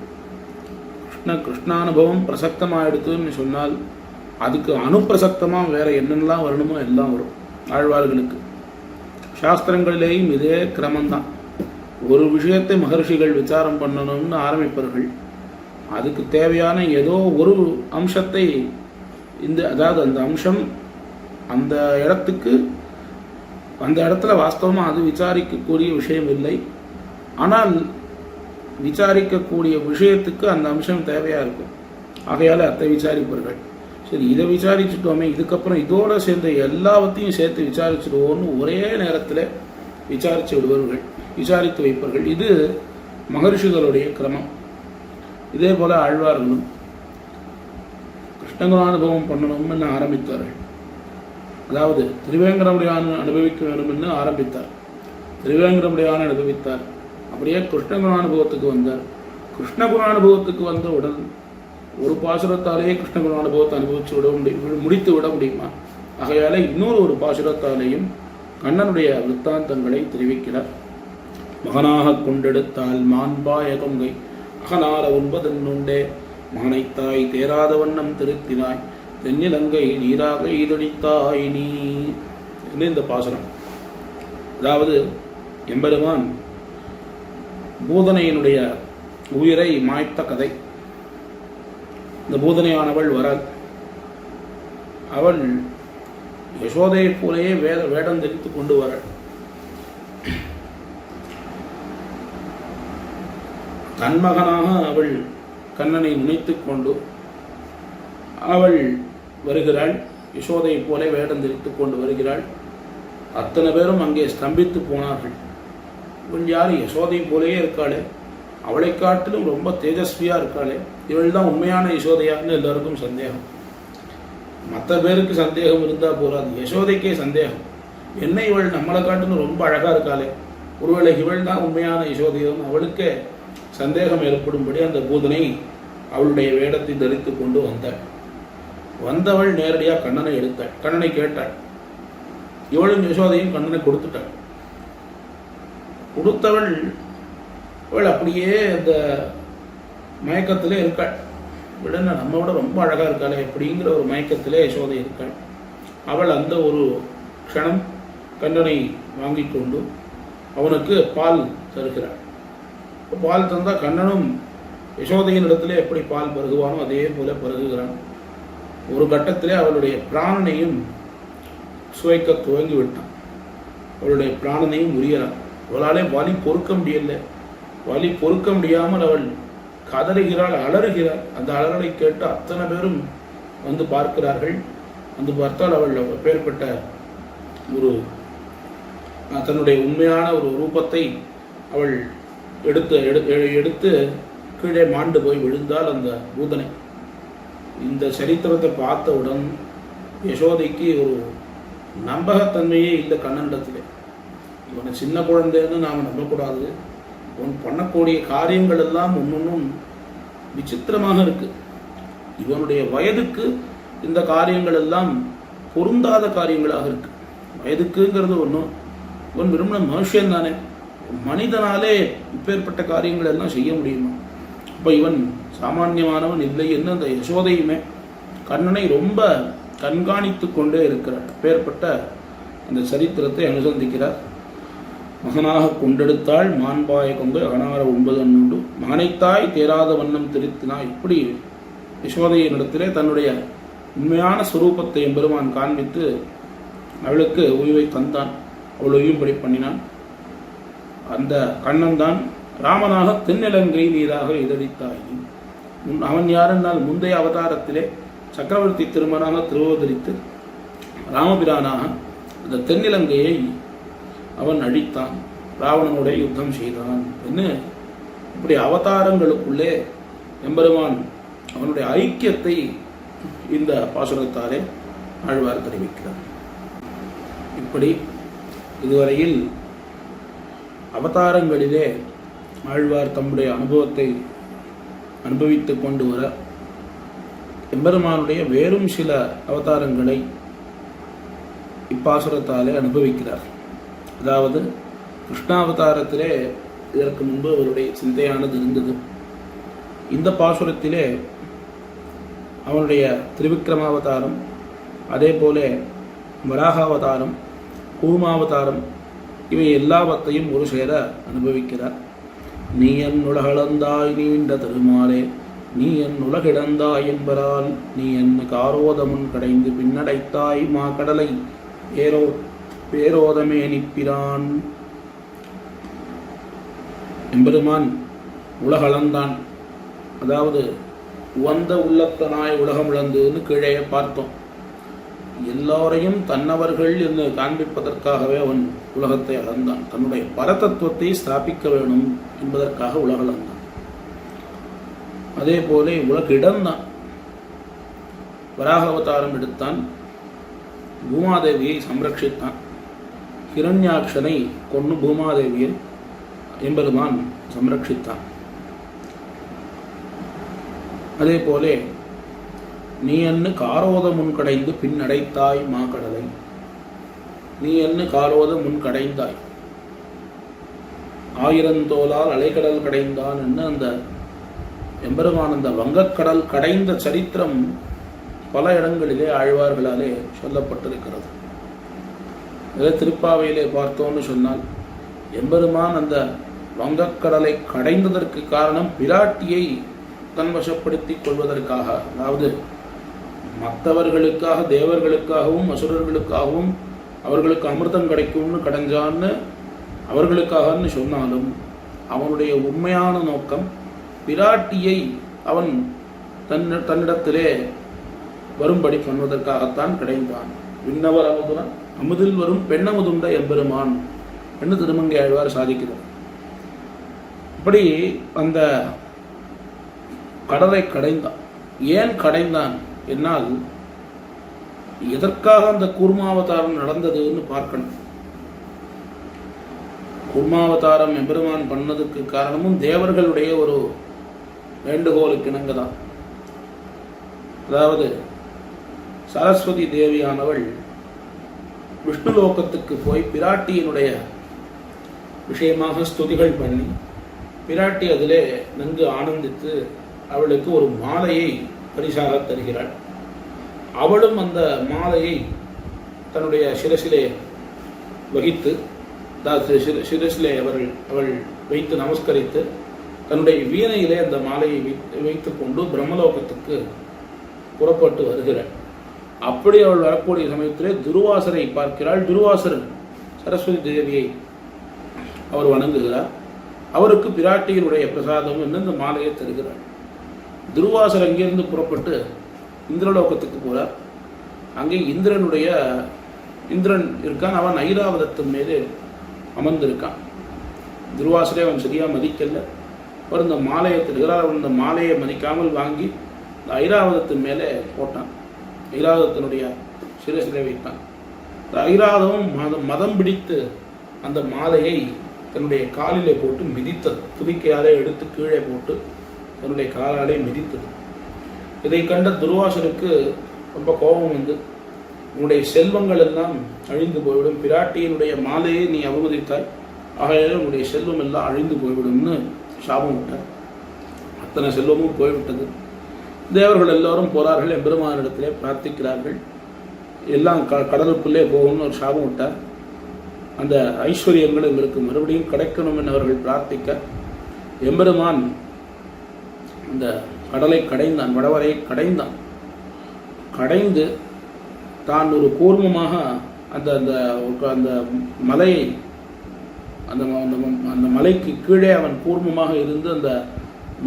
கிருஷ்ணானுபவம் பிரசக்தமாகிடுதுன்னு சொன்னால் அதுக்கு அனுப்பிரசக்தமாக வேற என்னென்னலாம் வரணுமோ எல்லாம் வரும் ஆழ்வார்களுக்கு. சாஸ்திரங்களிலேயும் இதே கிரமம்தான். ஒரு விஷயத்தை மகர்ஷிகள் விசாரம் பண்ணணும்னு ஆரம்பிப்பார்கள். அதுக்கு தேவையான ஏதோ ஒரு அம்சத்தை அதாவது அந்த அம்சம் அந்த இடத்துல வாஸ்தவமாக அது விசாரிக்கக்கூடிய விஷயம் இல்லை. ஆனால் விசாரிக்கக்கூடிய விஷயத்துக்கு அந்த அம்சம் தேவையாக இருக்கும். ஆகையால் அதை விசாரிப்பார்கள். சரி, இதை விசாரிச்சுட்டோமே, இதுக்கப்புறம் இதோட சேர்ந்த எல்லாவற்றையும் சேர்த்து விசாரிச்சுடுவோம்னு ஒரே நேரத்தில் விசாரித்து விடுவார்கள், விசாரித்து வைப்பார்கள். இது மகர்ஷிகளுடைய கிரமம். இதே போல ஆழ்வார்களும் கிருஷ்ணகுணானுபவம் பண்ணணும்னு ஆரம்பித்தார்கள். அதாவது திருவேங்கடமுடையான் அனுபவிக்க வேண்டும் என்று ஆரம்பித்தார். திருவேங்கடமுடையான் அனுபவித்தார். அப்படியே கிருஷ்ணகுணானுபவத்துக்கு வந்தார். கிருஷ்ணகுணானுபவத்துக்கு வந்தவுடன் ஒரு பாசுரத்தாலேயே கிருஷ்ணகுணானுபவத்தை அனுபவித்து முடித்து விட முடியுமா? ஆகையால இன்னொரு ஒரு பாசுரத்தாலேயும் கண்ணனுடைய விற்த்தாந்தங்களை தெரிவிக்கிறார். மகனாக கொண்டெடுத்தால் மாண்பாய கொங்கை அகனார உண்பதென்னுண்டே மகனைத்தாய் தேராத வண்ணம் திருத்தினாய் தென்னிலங்கை நீராக ஈதொழித்தாய் நீ என்று இந்த பாசுரம். அதாவது எம்பெருமான் பூதனையினுடைய உயிரை மாய்த்த கதை. இந்த பூதனையானவள் வராள். அவள் யசோதையை போலேயே வேடம் தெரித்து கொண்டு வராள். தன்மகனாக அவள் கண்ணனை நினைத்துக் கொண்டு அவள் வருகிறாள். யசோதையை போல வேடம் தெரித்துக் கொண்டு வருகிறாள். அத்தனை பேரும் அங்கே ஸ்தம்பித்து போனார்கள். இவள் யார்? யசோதை போலேயே இருக்காளே, அவளை காட்டிலும் ரொம்ப தேஜஸ்வியா இருக்காளே, இவள் தான் உண்மையான யசோதையான்னு எல்லாருக்கும் சந்தேகம். மற்ற பேருக்கு சந்தேகம் இருந்தால் போறாது, யசோதைக்கே சந்தேகம். என்ன இவள் நம்மளை காட்டிலும் ரொம்ப அழகா இருக்காளே, ஒருவேளை இவள் தான் உண்மையான யசோதையும் அவளுக்கே சந்தேகம் ஏற்படும்படி அந்த பூதனை அவளுடைய வேடத்தை தரித்து கொண்டு வந்தாள். வந்தவள் நேரடியாக கண்ணனை எடுத்தாள். கண்ணனை கேட்டாள். இவளும் யசோதையும் கண்ணனை கொடுத்துட்டாள். கொடுத்தவள் அவள் அப்படியே அந்த மயக்கத்திலே இருக்காள். விடன நம்ம விட ரொம்ப அழகா இருக்காளே அப்படிங்கிற ஒரு மயக்கத்திலே யசோதை இருக்காள். அவள் அந்த ஒரு க்ஷணம் கண்ணனை வாங்கி கொண்டு அவனுக்கு பால் தருகிறாள். பால் தந்தால் கண்ணனும் யசோதையின் இடத்துல எப்படி பால் பருகுவானோ அதே போல பருகுகிறான். ஒரு கட்டத்திலே அவளுடைய பிராணனையும் சுவைக்க துவங்கி விட்டான். அவளுடைய பிராணனையும் உரியறான். அவளாலே வலி பொறுக்க முடியல. வலி பொறுக்க முடியாமல் அவள் கதறுகிறாள், அலறுகிறாள். அந்த அலறலை கேட்டு அத்தனை பேரும் வந்து பார்க்கிறார்கள். வந்து பார்த்தால் அவள் அப்பேற்பட்ட ஒரு தன்னுடைய உண்மையான ஒரு ரூபத்தை அவள் எடுத்து கீழே மாண்டு போய் விழுந்தால் அந்த பூதனை. இந்த சரித்திரத்தை பார்த்தவுடன் யசோதைக்கு ஒரு நம்பகத்தன்மையே இல்லை கண்ணனிடத்திலே. இவனை சின்ன குழந்தைன்னு நாம் நம்பக்கூடாது. இவன் பண்ணக்கூடிய காரியங்கள் எல்லாம் ஒன்னொன்னும் விசித்திரமாக இருக்கு. இவனுடைய வயதுக்கு இந்த காரியங்கள் எல்லாம் பொருந்தாத காரியங்களாக இருக்கு. வயதுக்குங்கிறது ஒன்றும், இவன் விரும்பின மனுஷன் தானே, மனிதனாலே இப்பேற்பட்ட காரியங்கள் எல்லாம் செய்ய முடியுமா? அப்போ இவன் சாமானியமானவன் இல்லை என்று அந்த யசோதையுமே கண்ணனை ரொம்ப கண்காணித்து கொண்டே இருக்கிறார். அப்பேற்பட்ட அந்த சரித்திரத்தை அனுசந்திக்கிறார். மகனாக கொண்டெடுத்தாள் மாண்பாய கொண்டு அகனார 9 உண்டு மகனைத்தாய் தேராத வண்ணம் திருத்தினாய். இப்படி யசோதையினிடத்திலே தன்னுடைய உண்மையான சுரூபத்தை எம்பெருமான் காண்பித்து அவளுக்கு உய்வை தந்தான். அவள் உய்யும்படி பண்ணினான். அந்த கண்ணன் தான் ராமனாக தென்னிலங்கை நீராக இதழித்தாய். அவன் யாரென்னால் முந்தைய அவதாரத்திலே சக்கரவர்த்தி திருமணாக திருவதரித்து ராமபிரானாக அந்த தென்னிலங்கையை அவன் அழித்தான், ராவணனுடைய யுத்தம் செய்தான் என்று இப்படி அவதாரங்களுக்குள்ளே எம்பெருமான் அவனுடைய ஐக்கியத்தை இந்த பாசுரத்தாலே ஆழ்வார் தெரிவிக்கிறார். இப்படி இதுவரையில் அவதாரங்களிலே ஆழ்வார் தம்முடைய அனுபவத்தை அனுபவித்து கொண்டு வர எம்பெருமானுடைய வேறும் சில அவதாரங்களை இப்பாசுரத்தாலே அனுபவிக்கிறார். அதாவது கிருஷ்ணாவதாரத்திலே இதற்கு முன்பு அவருடைய சிந்தையானது இருந்தது. இந்த பாசுரத்திலே அவனுடைய திரிவிக்ரமாவதாரம், அதே போல வராகாவதாரம், கூர்மாவதாரம் இவை எல்லாவற்றையும் ஒரு சேர அனுபவிக்கிறார். நீ என் உலகளந்தாய் நீண்ட திருமாலே, நீ என் உலகிடந்தாய் என்பதால், நீ என் காரோதமுன் கடைந்து பின்னடைத்தாய் மா கடலை பேரோதமே நிற்பிரான். எம்பெருமான் உலகளந்தான், அதாவது உவந்த உள்ளத்தனாய் உலகம் இழந்துன்னு கீழே பார்த்தோம். எல்லோரையும் தன்னவர்கள் என்று காண்பிப்பதற்காகவே அவன் உலகத்தை அளந்தான். தன்னுடைய பரதத்துவத்தை ஸ்தாபிக்க வேணும் என்பதற்காக உலகளந்தான். அதே போல உலகிடந்தான். வராக அவதாரம் எடுத்தான், பூமாதேவியை சம்ரட்சித்தான். ஹிரண்யாட்சனை கொண்டு பூமாதேவியை எம்பெருமான் சம்ரட்சித்தான். அதே போல நீ என்ன காரோத முன்கடைந்து பின்னடைத்தாய் மா கடலை, நீ என்ன காரோத முன்கடைந்தாய், ஆயிரந்தோலால் அலைக்கடல் கடைந்தான் என்று அந்த எம்பெருமான் அந்த வங்கக்கடல் கடைந்த சரித்திரம் பல இடங்களிலே ஆழ்வார்களாலே சொல்லப்பட்டிருக்கிறது. இதை திருப்பாவையிலே பார்த்தோன்னு சொன்னால் எம்பெருமான் அந்த வங்கக்கடலை கடைந்ததற்கு காரணம் பிராட்டியை தன்வசப்படுத்திக் கொள்வதற்காக, அதாவது மற்றவர்களுக்காக தேவர்களுக்காகவும் அசுரர்களுக்காகவும் அவர்களுக்கு அமிர்தம் கிடைக்கும்னு கடைஞ்சான்னு அவர்களுக்காகன்னு சொன்னாலும் அவனுடைய உண்மையான நோக்கம் பிராட்டியை அவன் தன்னிடத்திலே வரும்படி பண்ணுவதற்காகத்தான் கிடைந்தான். விண்ணவர் அமுதுடன் அமுதில் வரும் பெண்ணமுதுண்ட எம்பெருமான் என்று திருமங்கை ஆழ்வார் சாதிக்கிறார். இப்படி அந்த கடலை கடைந்தான். ஏன் கடைந்தான் என்னால் எதற்காக அந்த கூர்மாவதாரம் நடந்ததுன்னு பார்க்கணும். கூர்மாவதாரம் எம்பெருமான் பண்ணதுக்கு காரணமும் தேவர்களுடைய ஒரு வேண்டுகோளுக்கு இணங்கதான். அதாவது சரஸ்வதி தேவியானவள் விஷ்ணு லோகத்துக்கு போய் பிராட்டியினுடைய விஷயமாக ஸ்துதிகள் பண்ணி பிராட்டி அதிலே நன்கு ஆனந்தித்து அவளுக்கு ஒரு மாலையை பரிசாக தருகிறாள். அவளும் அந்த மாலையை தன்னுடைய சிரசிலே வகித்து, சிரசிலே அவள் வைத்து நமஸ்கரித்து தன்னுடைய வீணையிலே அந்த மாலையை வைத்து கொண்டு பிரம்மலோகத்துக்கு புறப்பட்டு வருகிறாள். அப்படி அவள் வரக்கூடிய சமயத்திலே துர்வாசரை பார்க்கிறாள். துர்வாசர் சரஸ்வதி தேவியை அவர் வணங்குகிறார். அவருக்கு பிராட்டியினுடைய பிரசாதம் என்று இந்த மாலையை தருகிறார். துர்வாசர் அங்கிருந்து புறப்பட்டு இந்திரலோகத்துக்கு போகிறார். அங்கே இந்திரன் இருக்கான். அவன் ஐராவதத்தின் மேலே அமர்ந்திருக்கான். துர்வாசரை அவன் சரியாக மதிக்கல. அவர் இந்த மாலையை தருகிறார். அவன் இந்த மாலையை மதிக்காமல் வாங்கி இந்த ஐராவதத்தின் மேலே போட்டான். ஐராவதத்தினுடைய சிறை வைத்தான். ஐராவதமும் மதம் பிடித்து அந்த மாலையை தன்னுடைய காலிலே போட்டு மிதித்தது. துதிக்கையாலே எடுத்து கீழே போட்டு தன்னுடைய காலாலே மிதித்தது. இதை கண்ட துர்வாசருக்கு ரொம்ப கோபம் வந்து, உன்னுடைய செல்வங்கள் எல்லாம் அழிந்து போய்விடும், பிராட்டியினுடைய மாலையை நீ அவமதித்தாய், ஆகையால் உன்னுடைய செல்வம் எல்லாம் அழிந்து போய்விடும்னு சாபம் விட்டார். அத்தனை செல்வமும் போய்விட்டது. தேவர்கள் எல்லோரும் போறார்கள், எம்பெருமானிடத்திலே பிரார்த்திக்கிறார்கள். எல்லாம் கடலுக்குள்ளே போகணும்னு ஒரு சாபம் விட்டார். அந்த ஐஸ்வர்யங்கள் எங்களுக்கு மறுபடியும் கிடைக்கணும் என்று அவர்கள் பிரார்த்திக்க, எம்பெருமான் அந்த கடலை கடைந்தான், வடவரை கடைந்தான். கடைந்து தான் ஒரு கூர்மமாக அந்த அந்த அந்த மலையை அந்த மலைக்கு கீழே அவன் கூர்மமாக இருந்து அந்த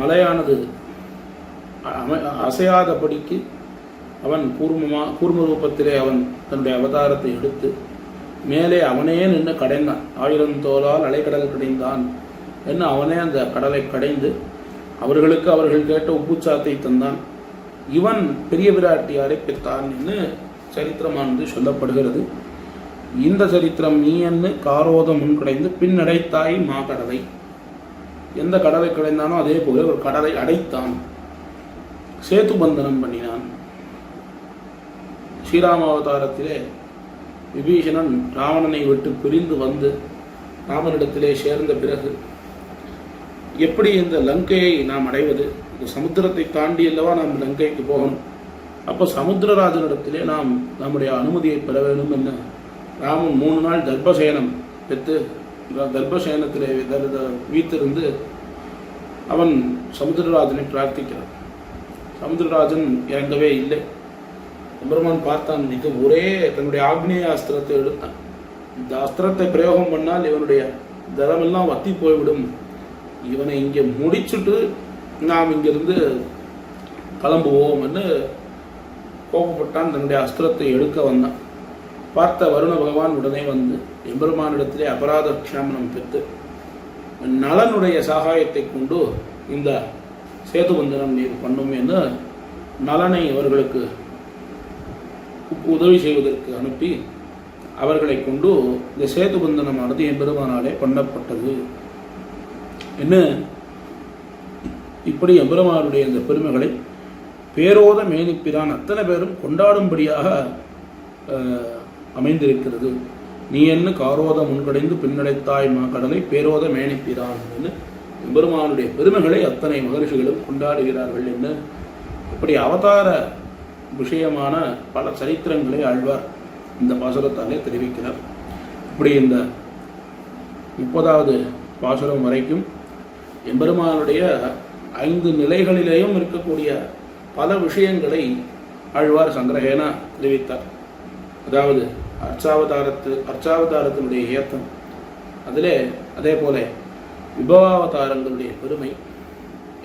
மலையானது அசையாதபடிக்கு அவன் கூர்ம ரூபத்திலே அவன் தன்னுடைய அவதாரத்தை எடுத்து மேலே அவனே நின்று கடைந்தான். 1000 தோளால் அலைக்கடல் கடைந்தான் என்று அவனே அந்த கடலை கடைந்து அவர்களுக்கு அவர்கள் கேட்ட உப்புச்சாத்தை தந்தான். இவன் பெரிய பிராட்டியாரை பெற்றான் என்று சரித்திரமானது சொல்லப்படுகிறது. இந்த சரித்திரம் நீ என்று காரோத முன்கடைந்து பின்னடைத்தாய் மாகடலை. எந்த கடலை கடைந்தானோ அதே போல ஒரு கடலை அடைத்தான். சேது பந்தனம் பண்ணினான். ஸ்ரீராம அவதாரத்திலே விபீஷணன் ராவணனை விட்டு பிரிந்து வந்து ராமனிடத்திலே சேர்ந்த பிறகு எப்படி இந்த லங்கையை நாம் அடைவது? இந்த சமுத்திரத்தை தாண்டி அல்லவா நாம் லங்கைக்கு போகணும். அப்போ சமுத்திரராஜனிடத்திலே நாம் நம்முடைய அனுமதியை பெற வேண்டும் என்ன. ராமன் 3 நாள் தர்பசேனம் பெற்று தர்பசேனத்திலே வீத்திருந்து அவன் சமுத்திரராஜனை பிரார்த்திக்கிறான். சமுத்திரராஜன் இறங்கவே இல்லை. பெருமான் பார்த்தான், இது ஒரே தன்னுடைய ஆக்னேய அஸ்திரத்தை எடுத்தான். இந்த அஸ்திரத்தை பிரயோகம் பண்ணால் இவனுடைய தரமெல்லாம் வத்தி போய்விடும், இவனை இங்கே முடிச்சுட்டு நாம் இங்கிருந்து கிளம்புவோம் என்று கோபப்பட்டான். தன்னுடைய அஸ்திரத்தை எடுக்க வந்தான். பார்த்த வருண பகவான் உடனே வந்து எம்பெருமானிடத்திலே அபராத க்ஷாமனம் பெற்று நலனுடைய சகாயத்தை கொண்டு இந்த சேதுபந்தனம் நீர் பண்ணும் என்று நலனை அவர்களுக்கு உதவி செய்வதற்கு அனுப்பி அவர்களை கொண்டு இந்த சேதுபந்தனமானது எம்பெருமானாலே பண்ணப்பட்டது என்ன. இப்படி எம்பெருமானுடைய இந்த பெருமைகளை பேரோத மேனிப்பிரான் அத்தனை பேரும் கொண்டாடும்படியாக அமைந்திருக்கிறது. நீ என்ன காரோத முன்கடைந்து பின்னடைத்தாய் மா கடலை பேரோத மேனிப்பிரான் என்று எம்பெருமானுடைய பெருமைகளை அத்தனை மகர்ஷிகளும் கொண்டாடுகிறார்கள் என்று இப்படி அவதார விஷயமான பல சரித்திரங்களை ஆழ்வார் இந்த பாசுரத்தாலே தெரிவிக்கிறார். இப்படி இந்த 30வது பாசுரம் வரைக்கும் எம்பெருமானுடைய 5 நிலைகளிலேயும் இருக்கக்கூடிய பல விஷயங்களை ஆழ்வார் சங்கிரகேன தெரிவித்தார். அதாவது அர்ச்சாவதாரத்தினுடைய ஏத்தம், அதிலே அதே போல விபவாவதாரங்களுடைய பெருமை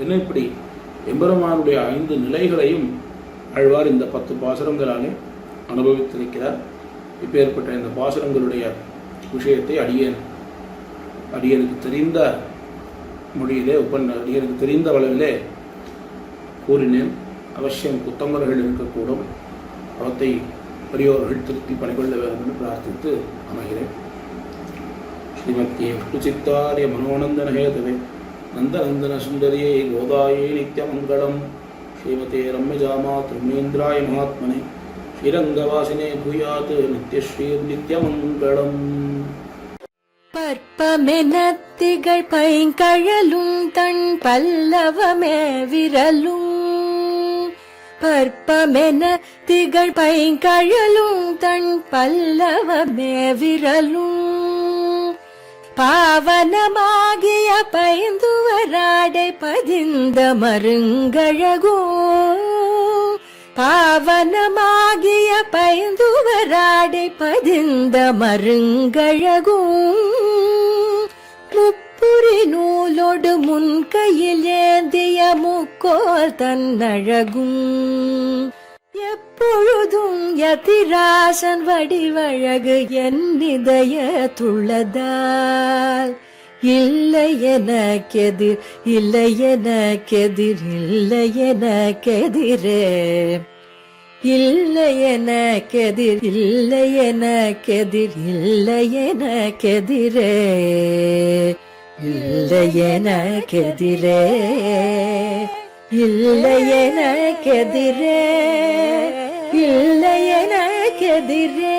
என்ன, இப்படி எம்பெருமானுடைய 5 நிலைகளையும் ஆழ்வார் இந்த 10 பாசுரங்களாலே அனுபவித்திருக்கிறார். இப்பேற்பட்ட இந்த பாசுரங்களுடைய விஷயத்தை அடியனுக்கு தெரிந்த மொழியிலே அடியனுக்கு தெரிந்த அளவிலே கூறினேன். அவசியம் புத்தகங்கள் இருக்கக்கூடும், அவற்றை பெரியோர்கள் திருத்தி பணிகொள்ள வேண்டும் என்று பிரார்த்தித்து அமைகிறேன். ஸ்ரீமத்தியே விஷ்ணுசித்தாரிய மனோநந்தன ஹேதவே நந்தநந்தன சுந்தரியை கோதாயை நித்யமங்கலம். ஸ்ரீமதே ரம்யஜாமா திருமேந்திராய மகாத்மனே ஸ்ரீரங்கவாசினே பூயாத் நித்யஸ்ரீர் நித்யமங்கலம். பற்பமென திகழ் பைங்கழலும் தன் பல்லவமே விரலும். பற்பமென திகழ் பைங்கழலும் தன் பல்லவமே விரலும். பாவனமாகிய பைந்துவராடை பதிந்த மருங்கழகோ. பாவனமாகிய பைந்துவராடை பதிந்த மருங்கழகும் முப்புரி நூலோடு முன்கையில் ஏந்திய முக்கோல் தன்னழகும் எப்பொழுதும் யதிராசன் வடிவழகு என் இதயத்துள்ளதால் இல்லை எனக்கெதிர் இல்லை எனக்கெதிர் இல்லை எனக்கெதிரே இல்லை எனக்கெதிர் இல்லை எனக்கெதிர் இல்லை எனக்கெதிரே இல்லை எனக்கெதிரே இல்லை எனக்கெதிரே இல்லை எனக்கெதிரே